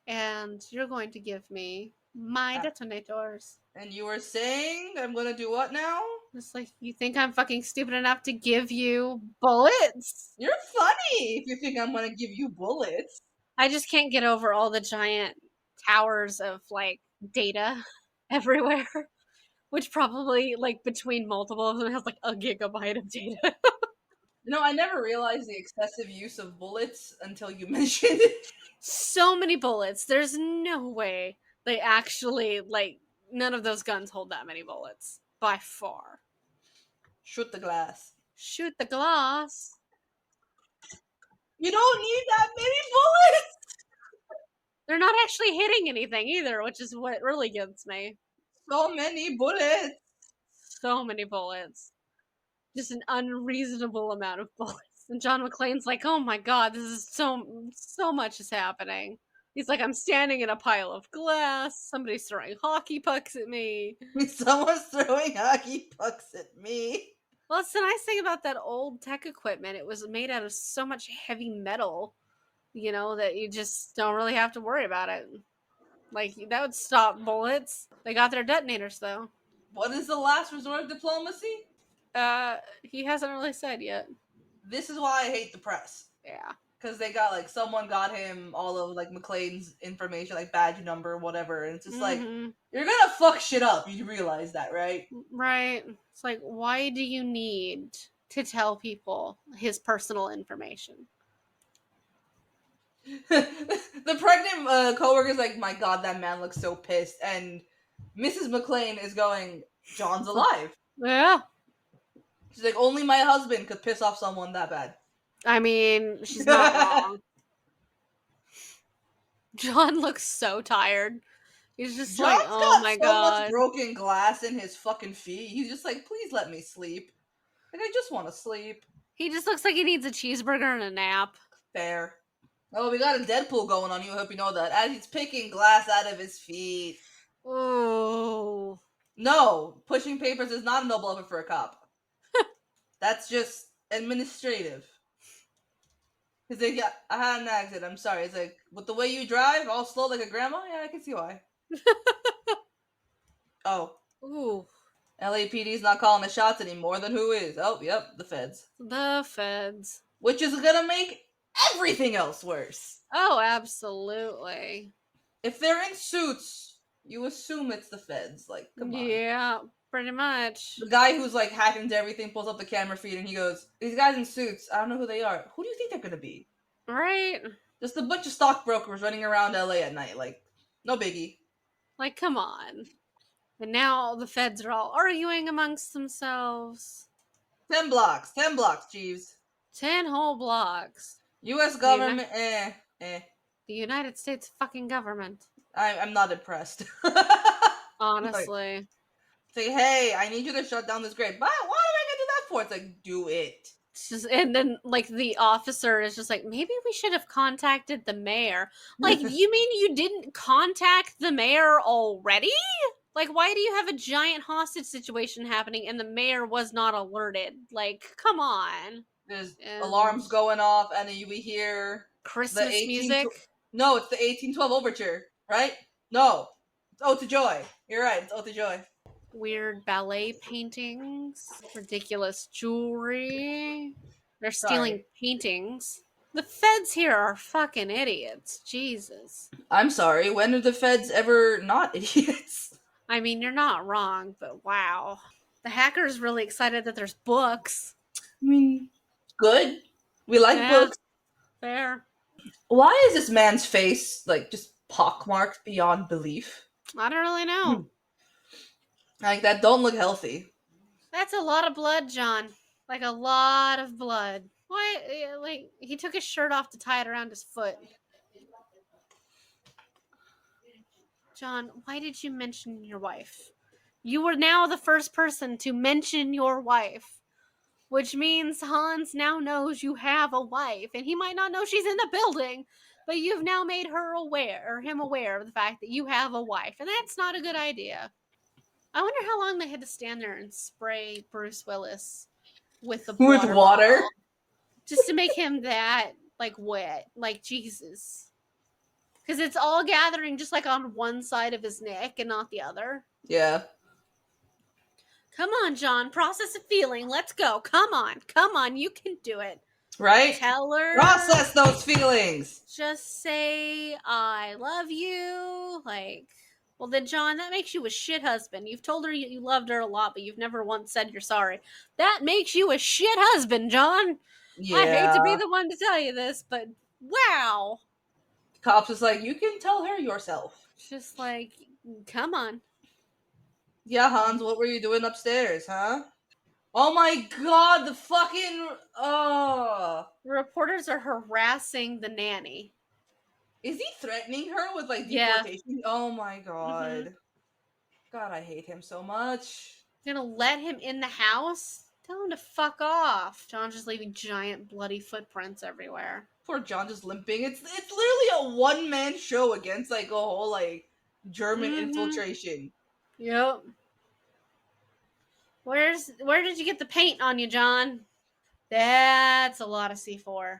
And you're going to give me my detonators. And you were saying I'm going to do what now? It's like, you think I'm fucking stupid enough to give you bullets? You're funny if you think I'm going to give you bullets. I just can't get over all the giant towers of, like, data everywhere. Which probably, like, between multiple of them has, like, a gigabyte of data. No, I never realized the excessive use of bullets until you mentioned it. So many bullets. There's no way they actually, like, none of those guns hold that many bullets. By far. Shoot the glass. Shoot the glass. You don't need that many bullets! They're not actually hitting anything either, which is what really gets me. So many bullets! So many bullets. Just an unreasonable amount of bullets. And John McClane's like, oh my god, this is so much is happening. He's like, I'm standing in a pile of glass. Somebody's throwing hockey pucks at me. Someone's throwing hockey pucks at me. Well, it's the nice thing about that old tech equipment. It was made out of so much heavy metal, you know, that you just don't really have to worry about it. Like, that would stop bullets. They got their detonators, though. What is the last resort of diplomacy? He hasn't really said yet. This is why I hate the press. Yeah. Because they got, like, someone got him all of, like, McClane's information, like, badge number, whatever, and it's just like, you're gonna fuck shit up. You realize that, right? Right. It's like, why do you need to tell people his personal information? The pregnant co-worker's like, my god, that man looks so pissed, and Mrs. McClane is going, John's alive. Yeah. She's like, only my husband could piss off someone that bad. I mean, she's not wrong. John looks so tired. He's just John's like, oh my god. Much broken glass in his fucking feet. He's just like, please let me sleep. Like, I just want to sleep. He just looks like he needs a cheeseburger and a nap. Fair. Oh, we got a Deadpool going on. You hope you know that. As he's picking glass out of his feet. Oh. No, pushing papers is not a noble effort for a cop. That's just administrative. He's like, yeah, I had an accident. I'm sorry. It's like, with the way you drive, all slow like a grandma? Yeah, I can see why. Oh. Ooh. LAPD's not calling the shots anymore. Then who is? Oh, yep, the feds. The feds. Which is gonna make everything else worse. Oh, absolutely. If they're in suits, you assume it's the feds. Like, come on. Yeah, pretty much. The guy who's like hacked into everything pulls up the camera feed and he goes, these guys in suits, I don't know who they are. Who do you think they're gonna be? Right? Just a bunch of stockbrokers running around LA at night. Like, no biggie. Like, come on. And now the feds are all arguing amongst themselves. 10 blocks, Jeeves. 10 whole blocks. U.S. government, The United States fucking government. I'm not impressed. Honestly. Like, say, hey, I need you to shut down this grade. But why do I gotta do that for? It's like, do it. Just, and then, like, the officer is just like, maybe we should have contacted the mayor. Like, you mean you didn't contact the mayor already? Like, why do you have a giant hostage situation happening and the mayor was not alerted? Like, come on. There's alarms going off, and then we hear Christmas music. No, it's the 1812 overture, right? No, it's Ode to Joy. You're right, it's Ode to Joy. Weird ballet paintings, ridiculous jewelry. They're stealing paintings. The feds here are fucking idiots. Jesus. I'm sorry, when are the feds ever not idiots? I mean, you're not wrong, but wow. The hacker's really excited that there's books. I mean, good. We like books. Fair. Why is this man's face, like, just pockmarked beyond belief? I don't really know. Like, that don't look healthy. That's a lot of blood, John. Like, a lot of blood. Why? Like, he took his shirt off to tie it around his foot. John, why did you mention your wife? You were now the first person to mention your wife, which means Hans now knows you have a wife, and he might not know she's in the building, but you've now made her aware, or him aware of the fact that you have a wife, and that's not a good idea. I wonder how long they had to stand there and spray Bruce Willis with the water just to make him that, like, wet. Like, Jesus. Because it's all gathering just, like, on one side of his neck and not the other. Yeah. Come on, John. Process a feeling. Let's go. Come on. You can do it. Right? Tell her. Process those feelings. Just say, I love you. Like, Well, then, John, that makes you a shit husband. You've told her you loved her a lot, but you've never once said you're sorry. That makes you a shit husband, John. I hate to be Yeah. the one to tell you this, but wow. Cops is like, you can tell her yourself. Just like, come on. Yeah, Hans, what were you doing upstairs, huh? Oh my god, the fucking Reporters are harassing the nanny. is he threatening her with like Yeah. deportation? Oh my Mm-hmm. god. God, I hate him so much. Gonna let him in the house? Tell him to fuck off. John's just leaving giant bloody footprints everywhere. Poor John just limping. It's literally a one-man show against like a whole like German infiltration. Yep. Where did you get the paint on you, John? That's a lot of C4.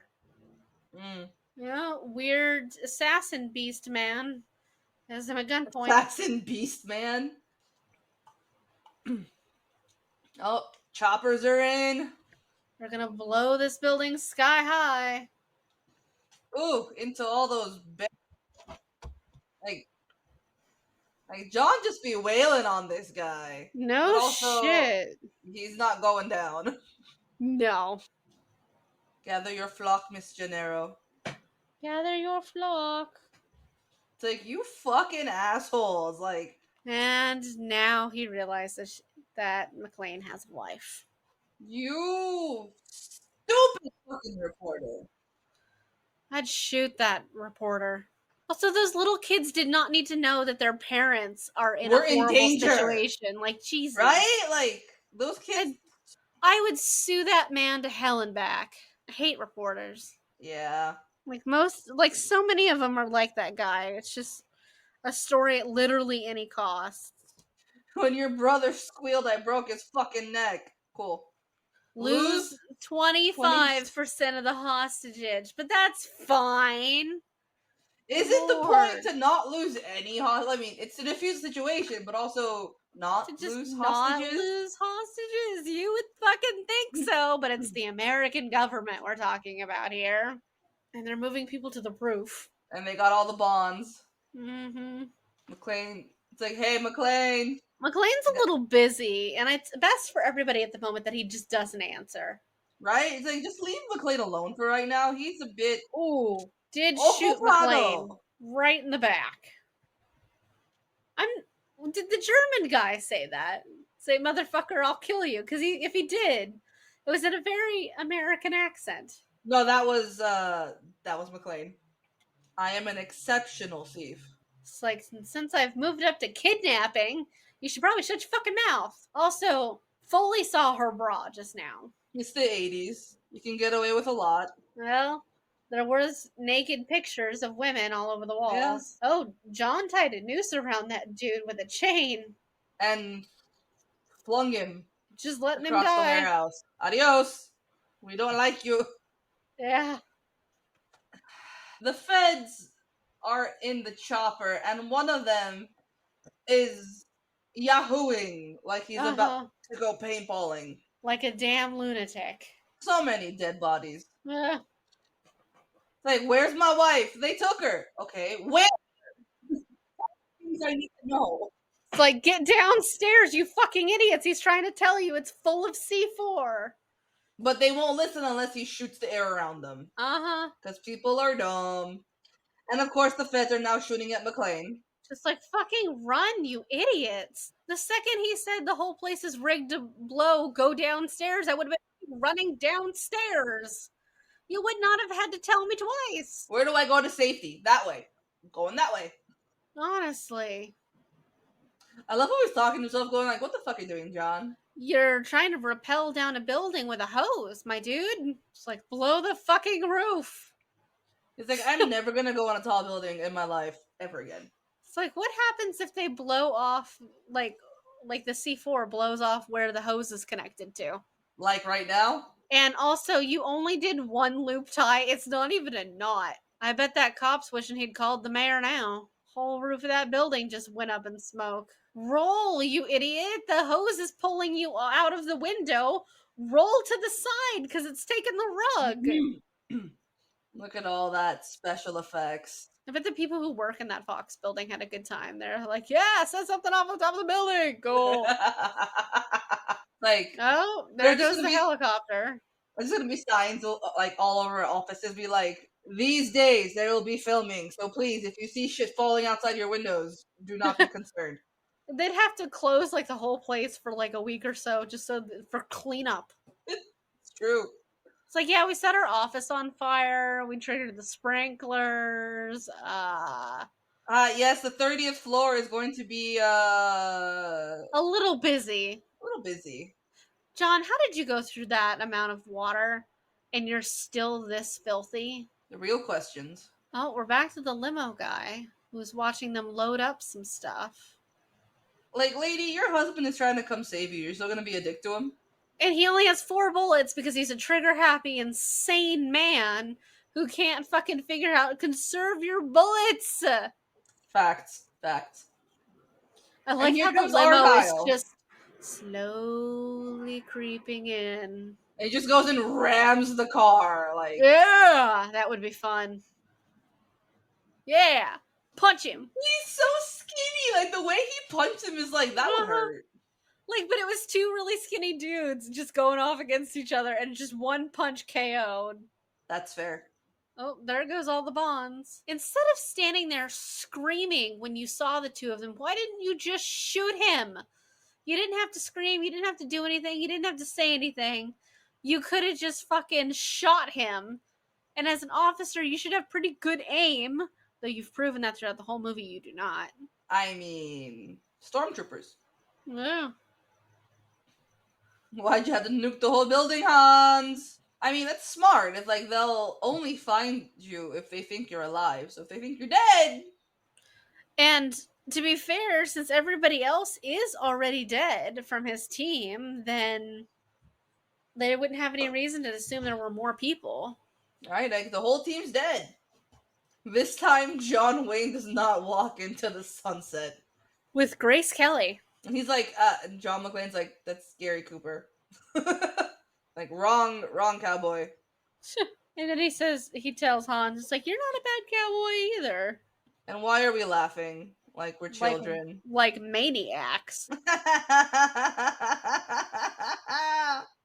Mm. Yeah, weird assassin beast man has him at gunpoint. Assassin beast man. Oh, choppers are in. We're gonna blow this building sky high. Ooh, into all those like John just be wailing on this guy. No But also, shit. he's not going down. No. Gather your flock, Miss Gennaro. Gather your flock. It's like, you fucking assholes. Like, And now he realizes that McClane has a wife. you stupid fucking reporter. I'd shoot that reporter. Also, those little kids did not need to know that their parents are in We're a in horrible danger. situation. Like, Jesus. Right? Like, those kids. I would sue that man to hell and back. I hate reporters. Yeah. Like so many of them are like that guy. It's just a story at literally any cost. When your brother squealed, I broke his fucking neck. Cool. Lose 25% of the hostage, but that's fine. Is it the point to not lose any hostage? I mean, it's a diffuse situation, but also not to just lose not hostages? lose hostages? You would fucking think so, but it's the American government we're talking about here. And they're moving people to the roof. And they got all the bonds. Mm-hmm. McClane, it's like, hey, McClane. McClane's a little busy, and it's best for everybody at the moment that he just doesn't answer. Right? It's like, just leave McClane alone for right now. He's a bit. Ooh, did shoot McClane right in the back. Did the German guy say that? Say, motherfucker, I'll kill you. Because if he did, it was in a very American accent. No, that was McClane. I am an exceptional thief. It's like, since I've moved up to kidnapping, you should probably shut your fucking mouth. Also, Foley saw her bra just now. It's the 80s. You can get away with a lot. Well, there was naked pictures of women all over the walls. Yeah. Oh, John tied a noose around that dude with a chain. And flung him. Just letting him across the die. warehouse. Adios. We don't like you. Yeah. The feds are in the chopper, and one of them is yahooing like he's about to go paintballing. Like a damn lunatic. So many dead bodies. Yeah. Like, where's my wife? They took her. Okay, where? Things I need to know. It's like, get downstairs, you fucking idiots. He's trying to tell you it's full of C4. But they won't listen unless he shoots the air around them. Uh-huh. Because people are dumb. And of course the feds are now shooting at McClane. Just like, fucking run, you idiots. The second he said the whole place is rigged to blow, go downstairs, I would have been running downstairs. You would not have had to tell me twice. Where do I go to safety? That way. I'm going that way. Honestly. I love how he's talking to himself, going like, what the fuck are you doing, John? You're trying to rappel down a building with a hose, my dude. It's like, blow the fucking roof. He's like, I'm never gonna go on a tall building in my life ever again. It's like, what happens if they blow off, like the C4 blows off where the hose is connected to? Like right now? And also, you only did one loop tie. It's not even a knot. I bet that cop's wishing he'd called the mayor now. Whole roof of that building just went up in smoke. Roll, you idiot! The hose is pulling you out of the window. Roll to the side, because it's taking the rug. Look at all that special effects. I bet the people who work in that Fox building had a good time. They're like, yeah, set something off on top of the building. Cool. Like, Oh, there there's just goes gonna the be helicopter. there's gonna be signs like all over offices, be like, these days there will be filming, so please, if you see shit falling outside your windows, do not be concerned. They'd have to close like the whole place for like a week or so just for cleanup. It's true. It's like, yeah, we set our office on fire. We triggered the sprinklers. Yes, the 30th floor is going to be A little busy. a little busy. John, how did you go through that amount of water and you're still this filthy? The real questions. Oh, we're back to the limo guy who's watching them load up some stuff. Like, lady, your husband is trying to come save you. You're still gonna be a dick to him? And he only has 4 bullets because he's a trigger happy, insane man who can't fucking figure out how to conserve your bullets. Facts. Facts. I like here how the comes limo is Argyle. just slowly creeping in. And he just goes and rams the car. Like, Yeah, that would be fun. Yeah, punch him. he's so skinny. Like, the way he punched him is like, that would hurt. Like, but it was 2 really skinny dudes just going off against each other and just one punch KO'd. That's fair. Oh, there goes all the bonds. Instead of standing there screaming when you saw the 2 of them, why didn't you just shoot him? You didn't have to scream. You didn't have to do anything. You didn't have to say anything. You could have just fucking shot him. And as an officer, you should have pretty good aim. Though you've proven that throughout the whole movie you do not. I mean, stormtroopers. Yeah. Why'd you have to nuke the whole building, Hans? I mean, that's smart. It's like they'll only find you if they think you're alive. So if they think you're dead. And to be fair, since everybody else is already dead from his team, then they wouldn't have any reason to assume there were more people. Right? Like, the whole team's dead. This time, John Wayne does not walk into the sunset. With Grace Kelly. And he's like, John McClane's like, that's Gary Cooper. Like, wrong cowboy. And then he tells Hans, it's like, you're not a bad cowboy either. And why are we laughing? Like we're children. Like maniacs.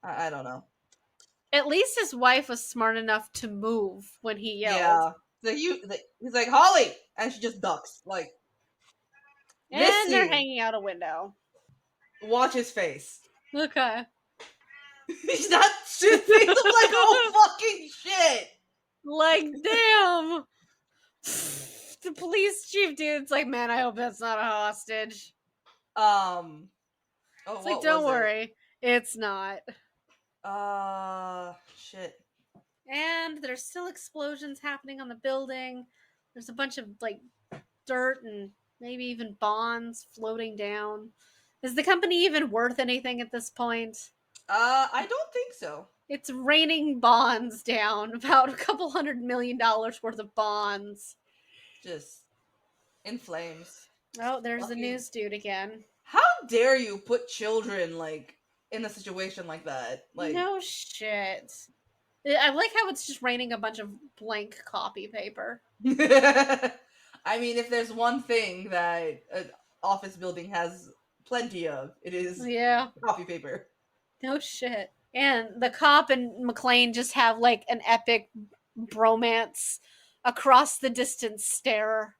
I don't know. At least his wife was smart enough to move when he yelled. Yeah. So he's like, Holly! And she just ducks. Like, and they're hanging out a window. Watch his face. Okay. He's not shit. He's like, oh fucking shit. Like, damn. The police chief dude's like, man, I hope that's not a hostage. It's like, don't worry, it's not. Shit. And there's still explosions happening on the building. There's a bunch of like dirt and maybe even bonds floating down. Is the company even worth anything at this point? I don't think so. It's raining bonds down, about $200 million worth of bonds. Just in flames. Oh, there's the news dude again. How dare you put children, like, in a situation like that? Like, no shit. I like how it's just raining a bunch of blank copy paper. I mean, if there's one thing that an office building has plenty of, it is copy paper. No shit. And the cop and McClane just have like an epic bromance across the distance stare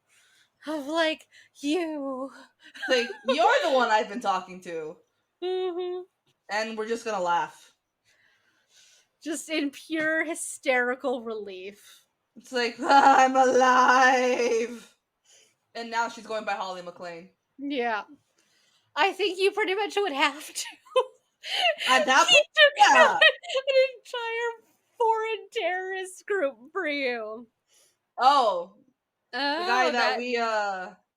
of like, you. Like, you're the one I've been talking to. Mm-hmm. And we're just gonna laugh. Just in pure hysterical relief. It's like, I'm alive! And now she's going by Holly McClane. Yeah. I think you pretty much would have to. At that he took out an entire foreign terrorist group for you. Oh. The guy that we,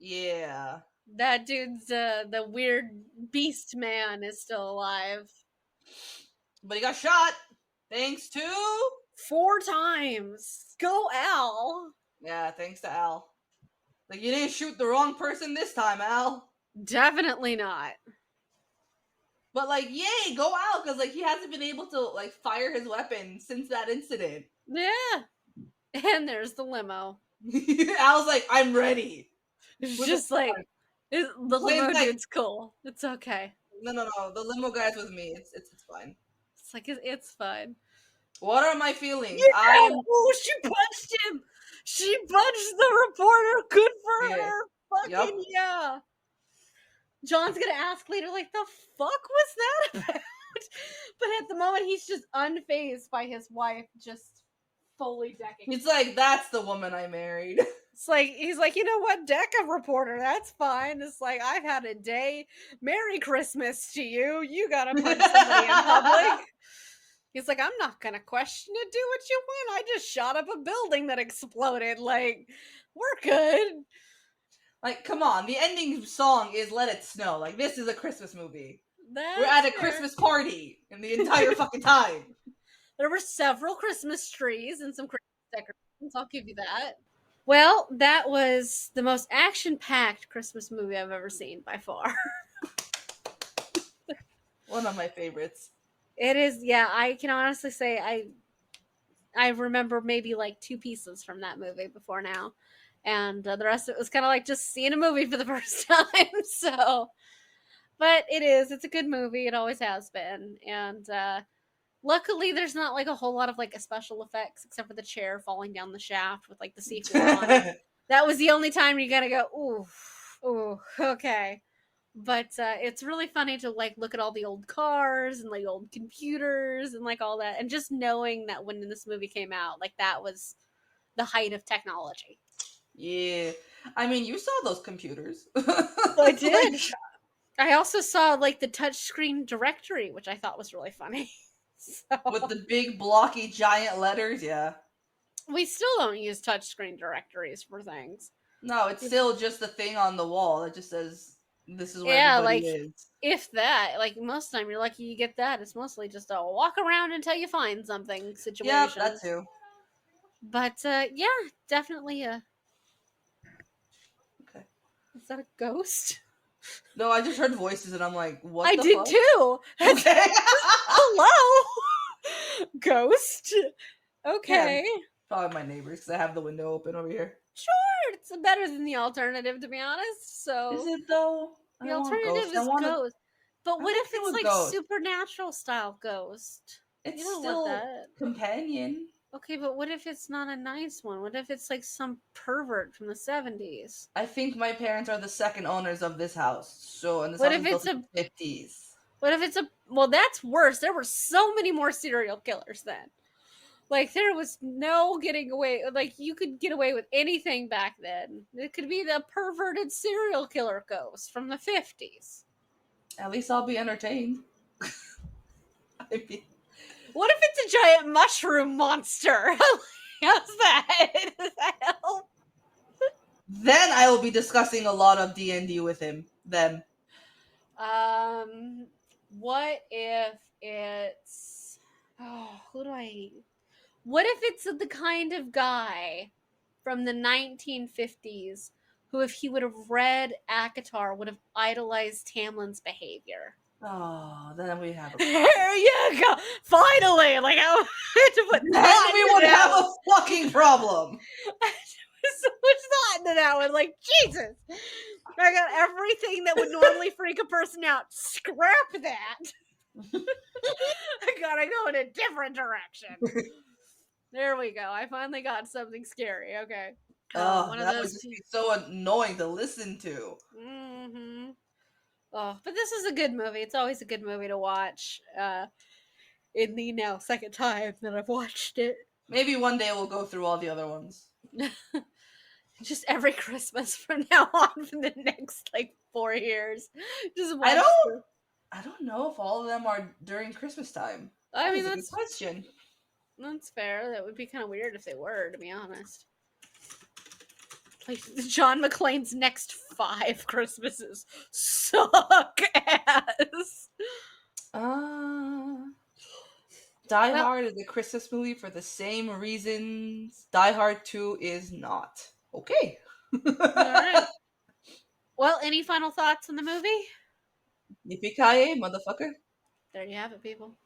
yeah. That dude's, the weird beast man is still alive. But he got shot. Thanks to... 4 times. Go, Al. Yeah, thanks to Al. Like, you didn't shoot the wrong person this time, Al. Definitely not. But, like, yay, go Al, because, like, he hasn't been able to, like, fire his weapon since that incident. Yeah. And there's the limo. I was like, I'm ready. It's With just like the limo like, dude's cool. It's okay. no. The limo guy's with me. It's fine. It's like it's fine. What are my feelings? Yeah! I am. Oh, she punched him. She punched the reporter. Good for Yeah. her. Yup. Fucking yeah. John's gonna ask later, like, the fuck was that about? But at the moment, he's just unfazed by his wife just fully decking. He's like, that's the woman I married. It's like, he's like, you know what, deck a reporter, that's fine. It's like, I've had a day. Merry Christmas to you. You gotta punch somebody in public. He's like, I'm not gonna question it. Do what you want. I just shot up a building that exploded. Like, we're good. Like, come on. The ending song is Let It Snow. Like, this is a Christmas movie. That's We're at a fair. Christmas party in the entire fucking time. There were several Christmas trees and some Christmas decorations. I'll give you that. Well, that was the most action-packed Christmas movie I've ever seen by far. One of my favorites. It is, yeah, I can honestly say I remember maybe like 2 pieces from that movie before now. And the rest of it was kind of like just seeing a movie for the first time. So, but it's a good movie. It always has been. And luckily there's not like a whole lot of like special effects except for the chair falling down the shaft with like the sequel on it. That was the only time you gotta go, ooh, okay. But it's really funny to like look at all the old cars and like old computers and like all that, and just knowing that when this movie came out, like that was the height of technology. Yeah. I mean, you saw those computers. I did. Like, I also saw like the touchscreen directory, which I thought was really funny. So, with the big blocky giant letters, yeah. We still don't use touchscreen directories for things. No, it's still just a thing on the wall that just says this is where everybody like, is. If that, like most of the time you're lucky you get that. It's mostly just a walk around until you find something situation. Yeah, that too. But yeah, definitely a. Okay. Is that a ghost? No, I just heard voices and I'm like, what I the did fuck? too. Okay. Hello, ghost. Okay. Yeah, probably my neighbors because I have the window open over here. Sure, it's better than the alternative, to be honest. So is it though? The alternative is ghost. But what if it's like ghost. Supernatural style ghost? It's you don't still want that. Companion. Okay, but what if it's not a nice one? What if it's like some pervert from the 70s? I think my parents are the second owners of this house. So, and this What house if is it's built in the 50s. What if it's a. Well, that's worse. There were so many more serial killers then. Like, there was no getting away. Like, you could get away with anything back then. It could be the perverted serial killer ghost from the 50s. At least I'll be entertained. I mean, what if it's a giant mushroom monster? How's that? Does that help? Then I will be discussing a lot of D&D with him. Then. What if it's... Oh, who do I... What if it's the kind of guy from the 1950s who, if he would have read ACOTAR, would have idolized Tamlin's behavior? Oh, then we have a There you go. Finally, like I had to put then we would have a fucking problem. So much thought into that one. Like, Jesus, I got everything that would normally freak a person out. Scrap that. I gotta go in a different direction. There we go. I finally got something scary. Okay. Oh, that would just be so annoying to listen to. Mm-hmm. Oh, but this is a good movie. It's always a good movie to watch. In the now second time that I've watched it. Maybe one day we'll go through all the other ones. Just every Christmas from now on for the next like 4 years. Just watch. I don't know if all of them are during Christmas time. I mean, that's a good question. That's fair. That would be kind of weird if they were, to be honest. Like, John McClane's next 5 Christmases suck ass. Die Hard is a Christmas movie for the same reasons Die Hard 2 is not. Okay. Alright. Well, any final thoughts on the movie? Yippee-ki-yay, motherfucker. There you have it, people.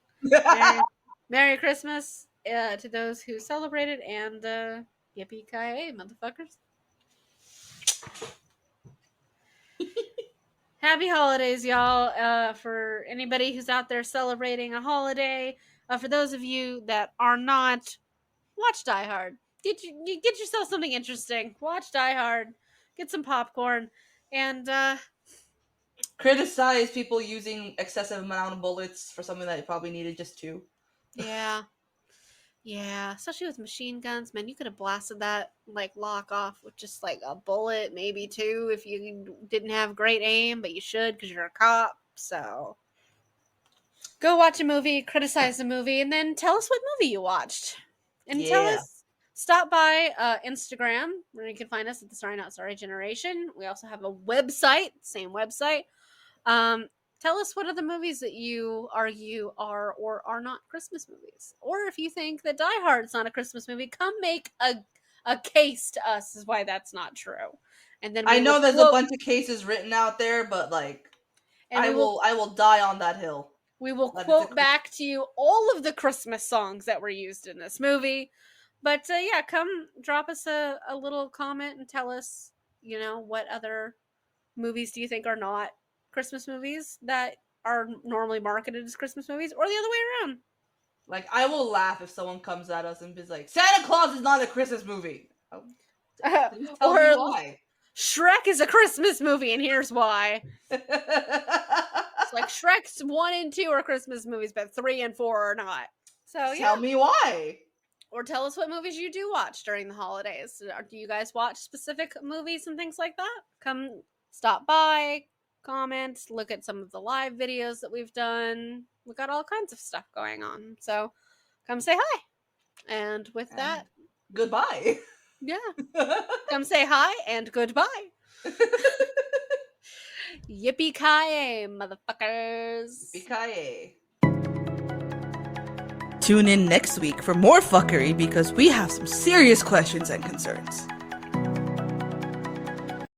Merry Christmas to those who celebrate it, and Yippee-ki-yay, motherfuckers. Happy holidays, y'all. For anybody who's out there celebrating a holiday, for those of you that are not, watch Die Hard. Get yourself something interesting. Watch Die Hard. Get some popcorn. And, criticize people using excessive amount of bullets for something that probably needed just 2. yeah. Yeah, especially with machine guns, man, you could have blasted that like lock off with just like a bullet, maybe 2 if you didn't have great aim, but you should because you're a cop. So go watch a movie, criticize the movie, and then tell us what movie you watched. And tell us, stop by Instagram where you can find us at the Sorry Not Sorry Generation. We also have a website, same website. Tell us what are the movies that you argue are or are not Christmas movies. Or if you think that Die Hard's not a Christmas movie, come make a case to us as why that's not true. And then I know there's a bunch of cases written out there, but like I will die on that hill. We will quote back to you all of the Christmas songs that were used in this movie. But yeah, come drop us a little comment and tell us, what other movies do you think are not Christmas movies that are normally marketed as Christmas movies, or the other way around. Like, I will laugh if someone comes at us and is like, Santa Claus is not a Christmas movie. Tell me why. Shrek is a Christmas movie, and here's why. It's like Shrek's 1 and 2 are Christmas movies, but 3 and 4 are not. So yeah. Tell me why. Or tell us what movies you do watch during the holidays. Do you guys watch specific movies and things like that? Come stop by, comment, look at some of the live videos that we've done. We've got all kinds of stuff going on. So come say hi. And with that, goodbye. Yeah. Come say hi and goodbye. Yippee-ki-yay, motherfuckers. Yippee-ki-yay. Tune in next week for more fuckery because we have some serious questions and concerns.